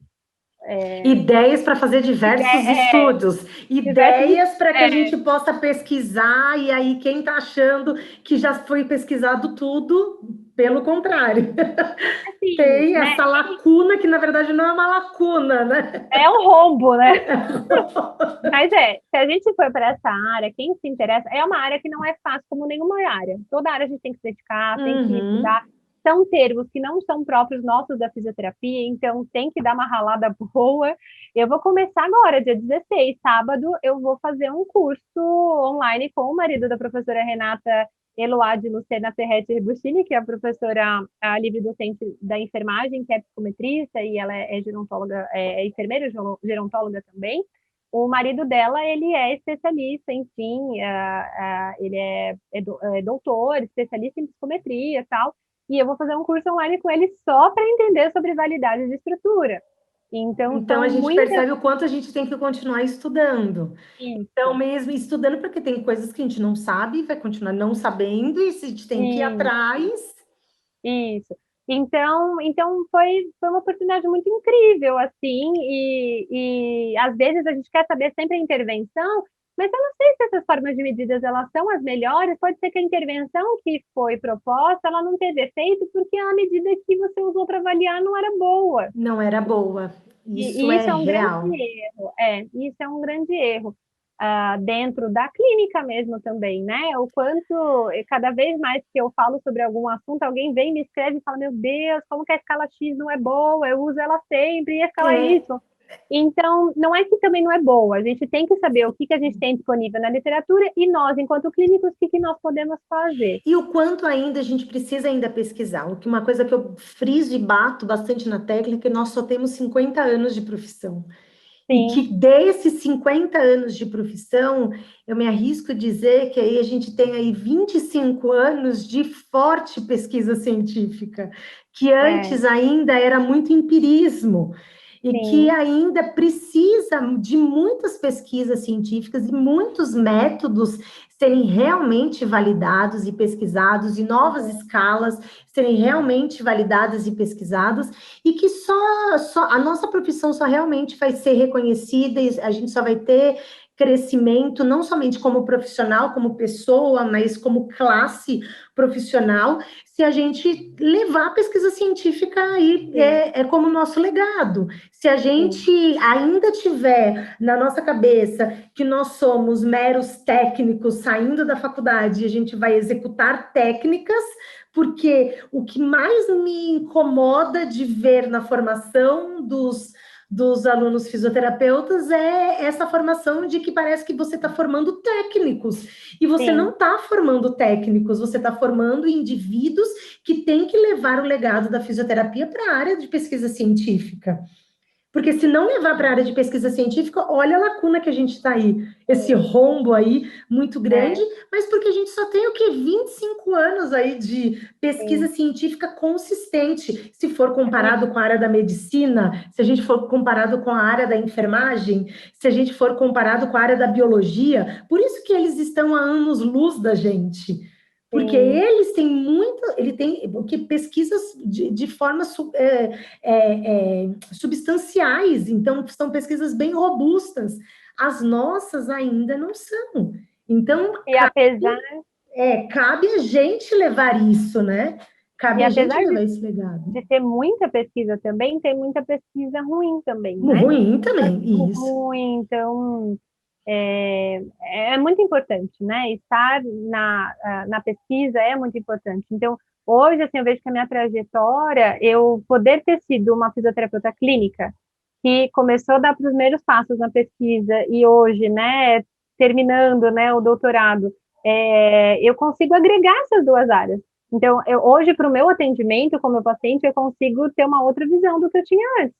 ideias para fazer diversos estudos, ideias para que a gente possa pesquisar, e aí quem está achando que já foi pesquisado tudo, pelo contrário, assim, tem essa lacuna que na verdade não é uma lacuna, né? É um rombo, né? Mas se a gente for para essa área, quem se interessa, é uma área que não é fácil como nenhuma área. Toda área a gente tem que se dedicar, tem que estudar. São termos que não são próprios nossos da fisioterapia, então tem que dar uma ralada boa. Eu vou começar agora, dia 16, sábado, eu vou fazer um curso online com o marido da professora Renata Eloade Lucena Ferretti Rebustini, que é a professora livre-docente da enfermagem, que é psicometrista, e ela é gerontóloga, enfermeira gerontóloga também. O marido dela, ele é especialista, enfim, ele é doutor, especialista em psicometria e tal, e eu vou fazer um curso online com ele só para entender sobre validade de estrutura. Então a gente percebe o quanto a gente tem que continuar estudando. Isso. Então, mesmo estudando, porque tem coisas que a gente não sabe, vai continuar não sabendo, e a gente tem que ir atrás. Isso. Então foi uma oportunidade muito incrível, assim, e às vezes a gente quer saber sempre a intervenção, mas eu não sei se essas formas de medidas elas são as melhores. Pode ser que a intervenção que foi proposta ela não teve efeito porque a medida que você usou para avaliar não era boa. Não era boa. Isso é um real. Grande erro. Isso é um grande erro. Dentro da clínica mesmo também, né? O quanto, cada vez mais que eu falo sobre algum assunto, alguém vem, me escreve e fala, meu Deus, como que a escala X não é boa? Eu uso ela sempre, e a escala Y. Então, não é que também não é boa, a gente tem que saber o que a gente tem disponível na literatura e nós, enquanto clínicos, o que nós podemos fazer. E o quanto ainda a gente precisa ainda pesquisar. Uma coisa que eu friso e bato bastante na tecla é que nós só temos 50 anos de profissão. Sim. E que desses 50 anos de profissão, eu me arrisco a dizer que aí a gente tem aí 25 anos de forte pesquisa científica, que antes ainda era muito empirismo. E Sim. que ainda precisa de muitas pesquisas científicas e muitos métodos serem realmente validados e pesquisados, e novas escalas serem realmente validadas e pesquisadas, e que só a nossa profissão só realmente vai ser reconhecida, e a gente só vai ter crescimento, não somente como profissional, como pessoa, mas como classe profissional, se a gente levar a pesquisa científica aí como nosso legado. Se a gente ainda tiver na nossa cabeça que nós somos meros técnicos saindo da faculdade e a gente vai executar técnicas, porque o que mais me incomoda de ver na formação dos alunos fisioterapeutas é essa formação de que parece que você está formando técnicos, e você não está formando técnicos, você está formando indivíduos que têm que levar o legado da fisioterapia para a área de pesquisa científica. Porque se não levar para a área de pesquisa científica, olha a lacuna que a gente está aí, esse rombo aí muito grande, mas porque a gente só tem o quê? 25 anos aí de pesquisa científica consistente, se for comparado com a área da medicina, se a gente for comparado com a área da enfermagem, se a gente for comparado com a área da biologia, por isso que eles estão a anos-luz da gente. Porque sim. eles têm muito, ele tem porque pesquisas de forma substanciais, então são pesquisas bem robustas. As nossas ainda não são. Então, E apesar, cabe a gente levar isso, né? e Cabe a gente apesar levar esse legado. de ter muita pesquisa também, tem muita pesquisa ruim também, né? Ruim também, isso. Ruim, então é, é muito importante, né? Estar na pesquisa é muito importante. Então, hoje, assim, eu vejo que a minha trajetória, eu poder ter sido uma fisioterapeuta clínica, que começou a dar os primeiros passos na pesquisa e hoje, né, terminando, né, o doutorado, eu consigo agregar essas duas áreas. Então, hoje, para o meu atendimento como paciente, eu consigo ter uma outra visão do que eu tinha antes.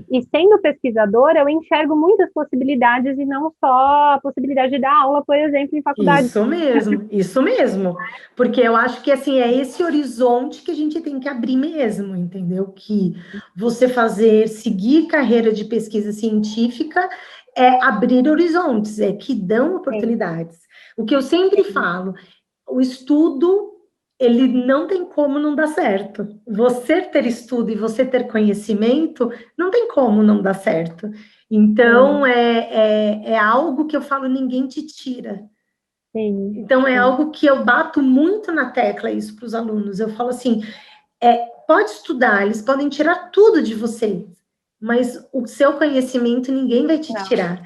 E sendo pesquisadora, eu enxergo muitas possibilidades e não só a possibilidade de dar aula, por exemplo, em faculdade. Isso mesmo. Porque eu acho que assim é esse horizonte que a gente tem que abrir mesmo, entendeu? Que você fazer, seguir carreira de pesquisa científica é abrir horizontes, é que dão Sim, oportunidades. O que eu sempre sim, falo, o estudo, ele não tem como não dar certo. Você ter estudo e você ter conhecimento, não tem como não dar certo. Então, sim, é algo que eu falo, ninguém te tira. sim, Então, é sim. algo que eu bato muito na tecla isso para os alunos. Eu falo assim, pode estudar, eles podem tirar tudo de você, mas o seu conhecimento ninguém vai te Não. tirar.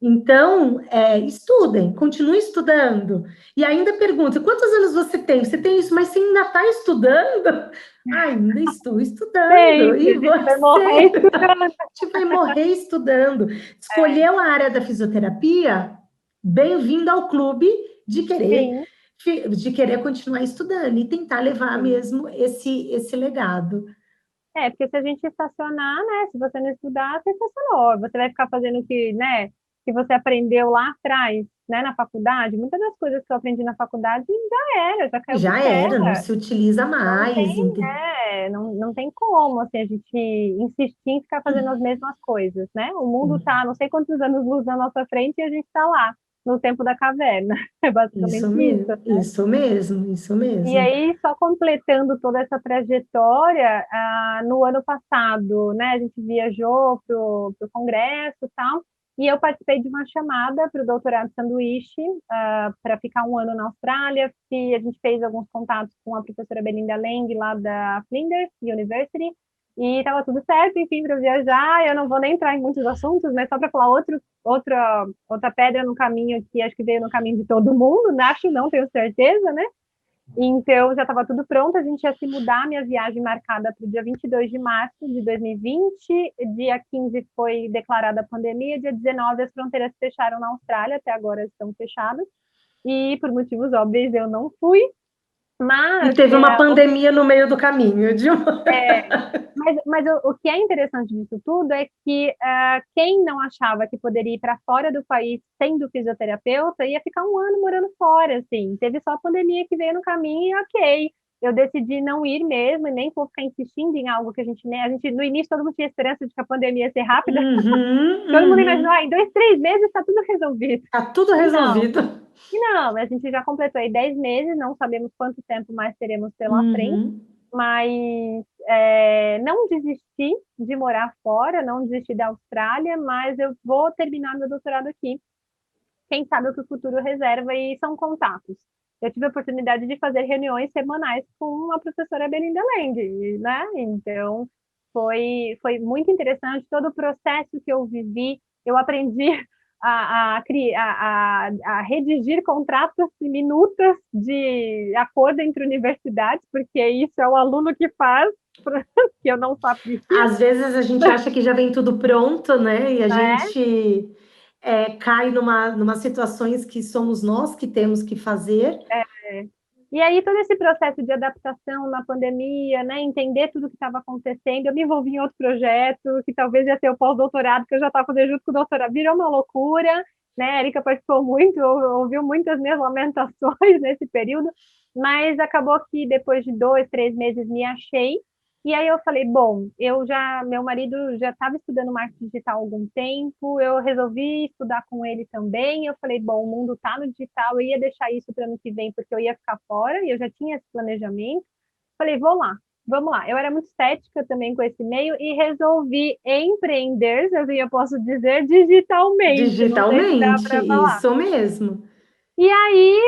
Então, estudem, continue estudando. E ainda pergunta, quantos anos você tem? Você tem isso, mas você ainda está estudando? Ah, ainda estou estudando. Sempre, E a gente vai morrer você? estudando. A gente vai morrer estudando. É, Escolheu a área da fisioterapia? Bem-vindo ao clube de querer sim, continuar estudando e tentar levar sim. mesmo esse legado. Porque se a gente estacionar, né? Se você não estudar, você estacionou. Você vai ficar fazendo o que, né? Que você aprendeu lá atrás, né? Na faculdade. Muitas das coisas que eu aprendi na faculdade já era, já caiu por Já era, não terra. se utiliza Não mais. tem, não tem como, assim, a gente insistir em ficar fazendo as mesmas coisas, né? O mundo tá não sei quantos anos-luz na nossa frente e a gente tá lá, no tempo da caverna. É basicamente Isso isso. mesmo, isso mesmo, isso E mesmo. aí, só completando toda essa trajetória, no ano passado, né, a gente viajou pro congresso e tal, e eu participei de uma chamada para o doutorado sanduíche, para ficar um ano na Austrália, e a gente fez alguns contatos com a professora Belinda Lang, lá da Flinders University, e estava tudo certo, enfim, para eu viajar. Eu não vou nem entrar em muitos assuntos, mas só para falar outra pedra no caminho, que acho que veio no caminho de todo mundo, né? Acho não, tenho certeza, né? Então, já estava tudo pronto, a gente ia se mudar, minha viagem marcada para o dia 22 de março de 2020, dia 15 foi declarada a pandemia, dia 19 as fronteiras fecharam na Austrália, até agora estão fechadas, e por motivos óbvios eu não fui, E mas teve uma pandemia no meio do caminho, Dilma. mas o que é interessante disso tudo é que quem não achava que poderia ir para fora do país sendo fisioterapeuta ia ficar um ano morando fora, assim. Teve só a pandemia que veio no caminho e ok. Eu decidi não ir mesmo e nem vou ficar insistindo em algo que a gente no início todo mundo tinha esperança de que a pandemia ia ser rápida. Uhum, Todo mundo imaginou, uhum. em 2, 3 meses está tudo resolvido. Tá tudo E não, resolvido. e não, a gente já completou aí 10 meses, não sabemos quanto tempo mais teremos pela frente, Uhum. mas não desisti de morar fora, não desisti da Austrália, mas eu vou terminar meu doutorado aqui. Quem sabe o que o futuro reserva e são contatos. Eu tive a oportunidade de fazer reuniões semanais com a professora Belinda Lang, né? Então, foi muito interessante todo o processo que eu vivi. Eu aprendi a redigir contratos e minutas de acordo entre universidades, porque isso é o aluno que faz, que eu não sabia, Às vezes a gente acha que já vem tudo pronto, né? E a né? gente cai numa situações que somos nós que temos que fazer. E aí, todo esse processo de adaptação na pandemia, né, entender tudo o que estava acontecendo, eu me envolvi em outro projeto, que talvez ia ser o pós-doutorado, que eu já estava fazendo junto com o doutorado, virou uma loucura, né, a Erika participou muito, ouviu muitas minhas lamentações nesse período, mas acabou que depois de 2, 3 meses me achei, E aí eu falei, bom, meu marido já estava estudando marketing digital há algum tempo, eu resolvi estudar com ele também. Eu falei, bom, o mundo está no digital, eu ia deixar isso para ano que vem porque eu ia ficar fora e eu já tinha esse planejamento. Falei, vou lá, vamos lá. Eu era muito cética também com esse meio e resolvi empreender, se assim eu posso dizer, digitalmente. Não sei se dá Digitalmente, para falar. isso mesmo. E aí,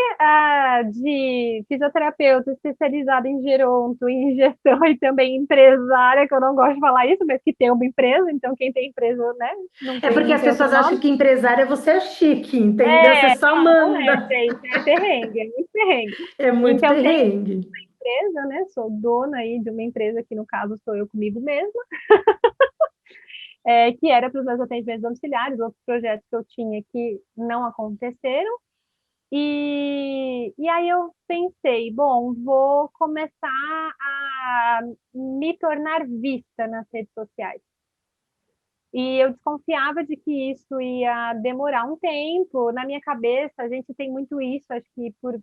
de fisioterapeuta especializada em geronto, em gestão e também empresária, que eu não gosto de falar isso, mas que tem uma empresa, então quem tem empresa, né, É porque não as tem outro pessoas acham nome. que empresária você é chique, entendeu? Você só Não é, manda. gente, é perrengue, é muito perrengue. É muito Então, tem perrengue. empresa, né, sou dona aí de uma empresa que, no caso, sou eu comigo mesma, que era para os meus atendimentos domiciliares, outros projetos que eu tinha que não aconteceram. E aí eu pensei, bom, vou começar a me tornar vista nas redes sociais. E eu desconfiava de que isso ia demorar um tempo. Na minha cabeça, a gente tem muito isso, acho que por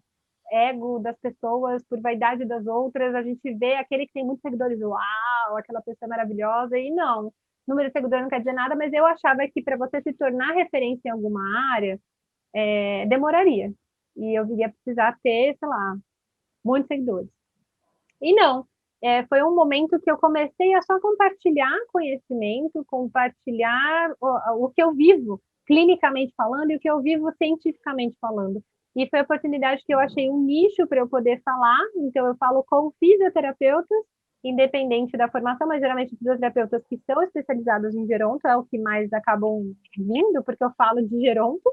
ego das pessoas, por vaidade das outras, a gente vê aquele que tem muitos seguidores, uau, aquela pessoa maravilhosa, e não. Número de seguidores não quer dizer nada, mas eu achava que para você se tornar referência em alguma área, demoraria. E eu iria precisar ter, sei lá, muitos seguidores. E não, foi um momento que eu comecei a só compartilhar conhecimento, compartilhar o que eu vivo, clinicamente falando, e o que eu vivo cientificamente falando. E foi a oportunidade que eu achei um nicho para eu poder falar, então eu falo com fisioterapeutas, independente da formação, mas geralmente fisioterapeutas que são especializados em geronto, é o que mais acabam vindo, porque eu falo de geronto,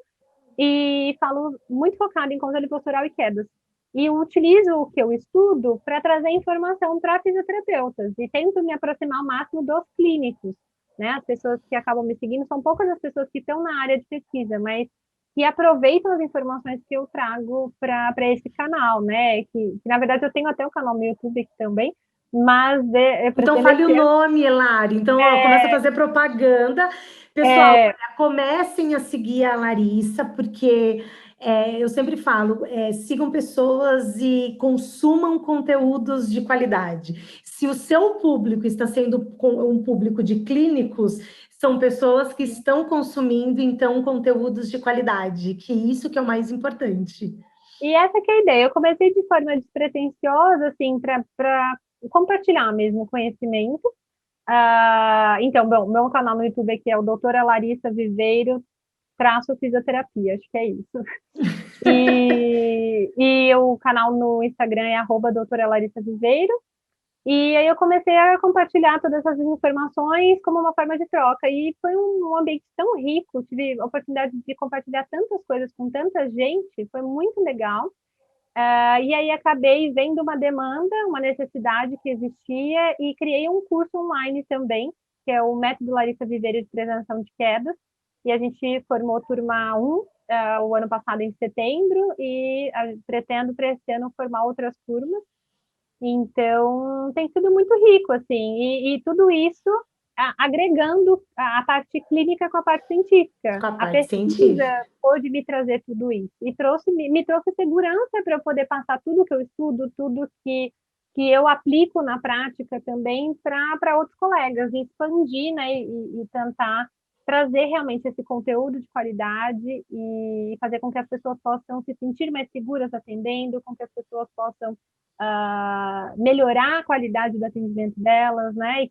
e falo muito focado em controle postural e quedas. E eu utilizo o que eu estudo para trazer informação para fisioterapeutas e tento me aproximar ao máximo dos clínicos. Né? As pessoas que acabam me seguindo são poucas as pessoas que estão na área de pesquisa, mas que aproveitam as informações que eu trago para esse canal, né? Que, na verdade eu tenho até um canal no YouTube também, mas para Então ser fale o mexer. nome, Lari. Então, ó, começa a fazer propaganda. Pessoal, É, olha, comecem a seguir a Larissa, porque eu sempre falo, sigam pessoas e consumam conteúdos de qualidade. Se o seu público está sendo um público de clínicos, são pessoas que estão consumindo, então, conteúdos de qualidade, que isso que é o mais importante. e essa que é a ideia. Eu comecei de forma despretensiosa, assim, para compartilhar mesmo conhecimento. Então, bom, meu canal no YouTube aqui é o Doutora Larissa Viveiro, traço fisioterapia, acho que é isso. E o canal no Instagram é @doutora Larissa Viveiro. E aí eu comecei a compartilhar todas essas informações como uma forma de troca. E foi um ambiente tão rico, tive a oportunidade de compartilhar tantas coisas com tanta gente, foi muito legal. E aí acabei vendo uma demanda, uma necessidade que existia e criei um curso online também, que é o Método Larissa Viveiro de Prevenção de Quedas. E a gente formou turma 1 o ano passado em setembro e pretendo para esse ano formar outras turmas. Então, tem sido muito rico, assim, e tudo isso agregando a parte clínica com a parte científica. Com a A parte pesquisa científica. pôde me trazer tudo isso e me trouxe segurança para eu poder passar tudo que eu estudo, tudo que eu aplico na prática também para outros colegas, e expandir, né, e tentar trazer realmente esse conteúdo de qualidade e fazer com que as pessoas possam se sentir mais seguras atendendo, com que as pessoas possam melhorar a qualidade do atendimento delas, né?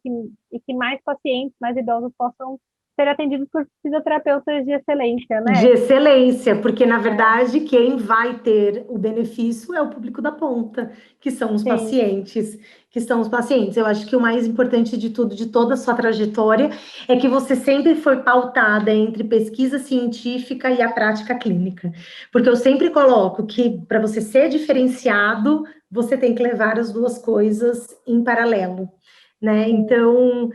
E que mais pacientes, mais idosos possam ser atendidos por fisioterapeutas de excelência, De né? excelência, porque na verdade quem vai ter o benefício é o público da ponta, que são os Sim. pacientes, que são os pacientes. Eu acho que o mais importante de tudo, de toda a sua trajetória, é que você sempre foi pautada entre pesquisa científica e a prática clínica. Porque eu sempre coloco que para você ser diferenciado, você tem que levar as duas coisas em paralelo, né? Sim. Então,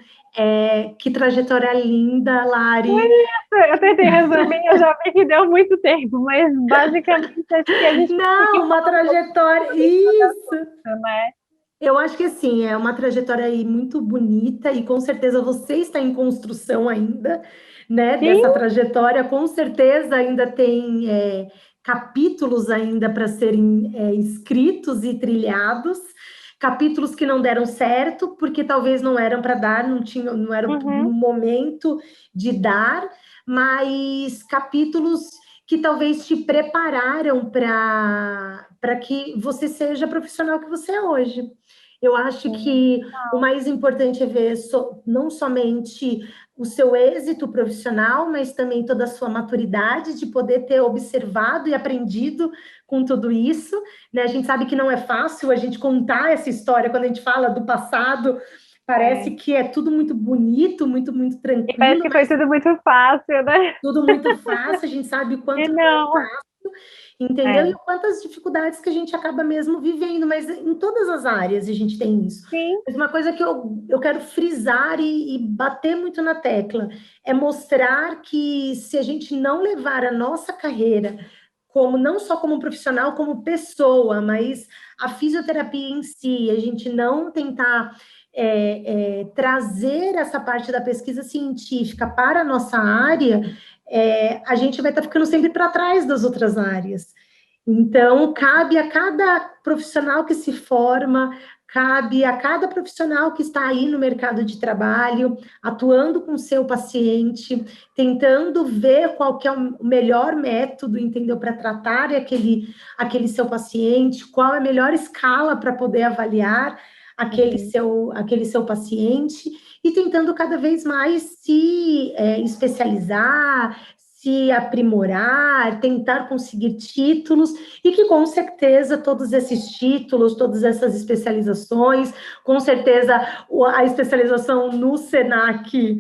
que trajetória linda, Lari. Eu tentei resumir, eu já vi que deu muito tempo, mas basicamente acho que a gente conseguiu Não, uma falar um pouco trajetória. de cada Isso. coisa, né? Eu acho que assim, é uma trajetória aí muito bonita e com certeza você está em construção ainda, né, Sim, dessa trajetória. Com certeza ainda tem capítulos ainda para serem escritos e trilhados. capítulos que não deram certo, porque talvez não eram para dar, não era no momento de dar, mas capítulos que talvez te prepararam para que você seja a profissional que você é hoje. Eu acho que o mais importante é ver não somente o seu êxito profissional, mas também toda a sua maturidade de poder ter observado e aprendido com tudo isso, né? A gente sabe que não é fácil a gente contar essa história quando a gente fala do passado, parece que é tudo muito bonito, muito, muito tranquilo. E parece que foi tudo muito fácil, né? Tudo muito fácil, a gente sabe o quanto não é fácil, entendeu? E quantas dificuldades que a gente acaba mesmo vivendo, mas em todas as áreas a gente tem isso. Sim. Mas uma coisa que eu quero frisar e bater muito na tecla é mostrar que se a gente não levar a nossa carreira como não só como profissional, como pessoa, mas a fisioterapia em si, a gente não tentar trazer essa parte da pesquisa científica para a nossa área, a gente vai estar ficando sempre para trás das outras áreas. Então, cabe a cada profissional que se forma, cabe a cada profissional que está aí no mercado de trabalho, atuando com o seu paciente, tentando ver qual que é o melhor método, entendeu, para tratar aquele seu paciente, qual é a melhor escala para poder avaliar aquele seu paciente, e tentando cada vez mais se especializar, se aprimorar, tentar conseguir títulos, e que com certeza todos esses títulos, todas essas especializações, com certeza a especialização no Senac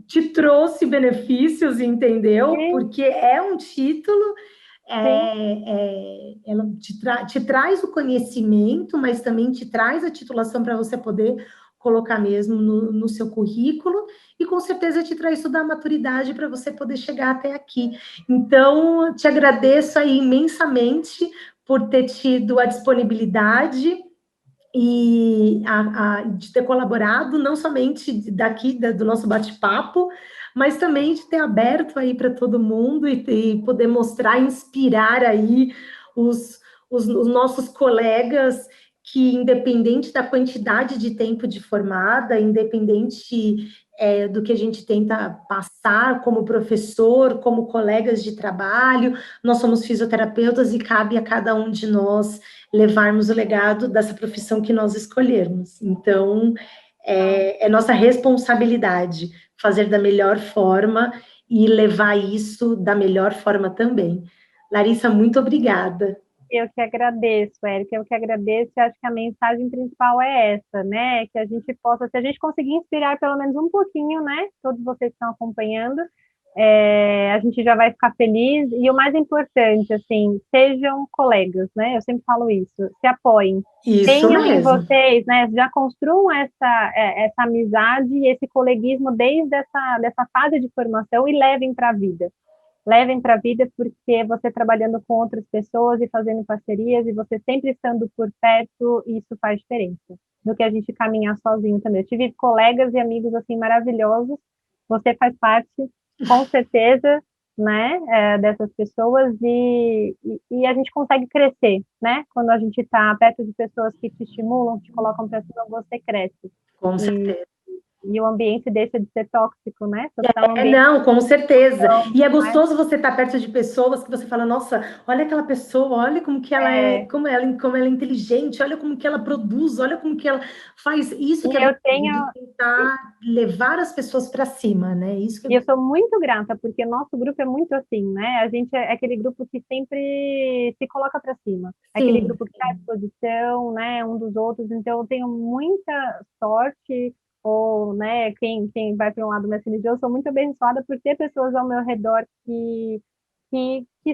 te trouxe benefícios, entendeu? Sim. Porque é um título, ela te traz o conhecimento, mas também te traz a titulação para você poder colocar mesmo no seu currículo, e com certeza te traz toda a maturidade para você poder chegar até aqui. Então, te agradeço aí imensamente por ter tido a disponibilidade e de ter colaborado, não somente daqui, do nosso bate-papo, mas também de ter aberto aí para todo mundo e poder mostrar, inspirar aí os nossos colegas que, independente da quantidade de tempo de formada, independente do que a gente tenta passar como professor, como colegas de trabalho, nós somos fisioterapeutas e cabe a cada um de nós levarmos o legado dessa profissão que nós escolhermos. Então, é nossa responsabilidade fazer da melhor forma e levar isso da melhor forma também. Larissa, muito obrigada. Eu que agradeço, Érica, eu que agradeço, e acho que a mensagem principal é essa, né, que a gente possa, se a gente conseguir inspirar pelo menos um pouquinho, né, todos vocês que estão acompanhando, a gente já vai ficar feliz, e o mais importante, assim, sejam colegas, né, eu sempre falo isso, se apoiem, tenham em vocês, né, já construam essa amizade e esse coleguismo desde dessa fase de formação e levem para a vida. Levem para a vida, porque você trabalhando com outras pessoas e fazendo parcerias e você sempre estando por perto, isso faz diferença do que a gente caminhar sozinho também. Eu tive colegas e amigos assim maravilhosos, você faz parte, com certeza, né, dessas pessoas e a gente consegue crescer, né? Quando a gente está perto de pessoas que te estimulam, te colocam para cima, você cresce. Com certeza. E o ambiente deixa de ser tóxico, né? Não, com certeza. E é gostoso você estar perto de pessoas que você fala, nossa, olha aquela pessoa, olha como que ela como ela é inteligente, olha como que ela produz, olha como que ela faz isso que ela tentar levar as pessoas para cima, né? Isso que eu sou muito grata, porque nosso grupo é muito assim, né? A gente é aquele grupo que sempre se coloca para cima. É aquele grupo que está à disposição, né, um dos outros. Então, eu tenho muita sorte, ou, né, quem vai para um lado mais religioso, eu sou muito abençoada por ter pessoas ao meu redor que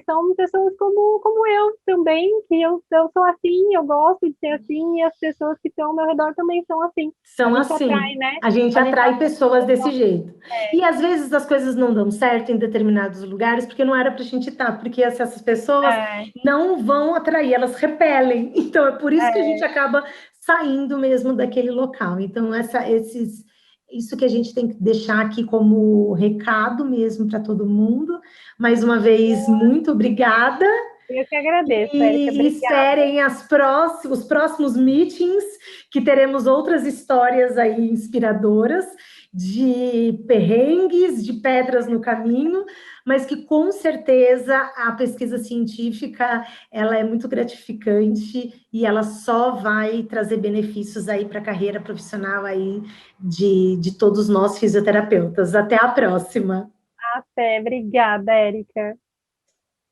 são pessoas como eu também, que eu sou assim, eu gosto de ser assim, e as pessoas que estão ao meu redor também são assim. São assim. Atrai, né? A gente atrai pessoas desse jeito. E às vezes as coisas não dão certo em determinados lugares, porque não era para a gente estar, porque essas pessoas não vão atrair, elas repelem. Então é por isso que a gente acaba saindo mesmo daquele local. Então, isso que a gente tem que deixar aqui como recado mesmo para todo mundo. Mais uma vez, muito obrigada. Eu que agradeço, E esperem os próximos meetings que teremos outras histórias aí inspiradoras, de perrengues, de pedras no caminho, mas que com certeza a pesquisa científica ela é muito gratificante e ela só vai trazer benefícios aí para a carreira profissional aí de todos nós fisioterapeutas. Até a próxima. Até, obrigada, Érica.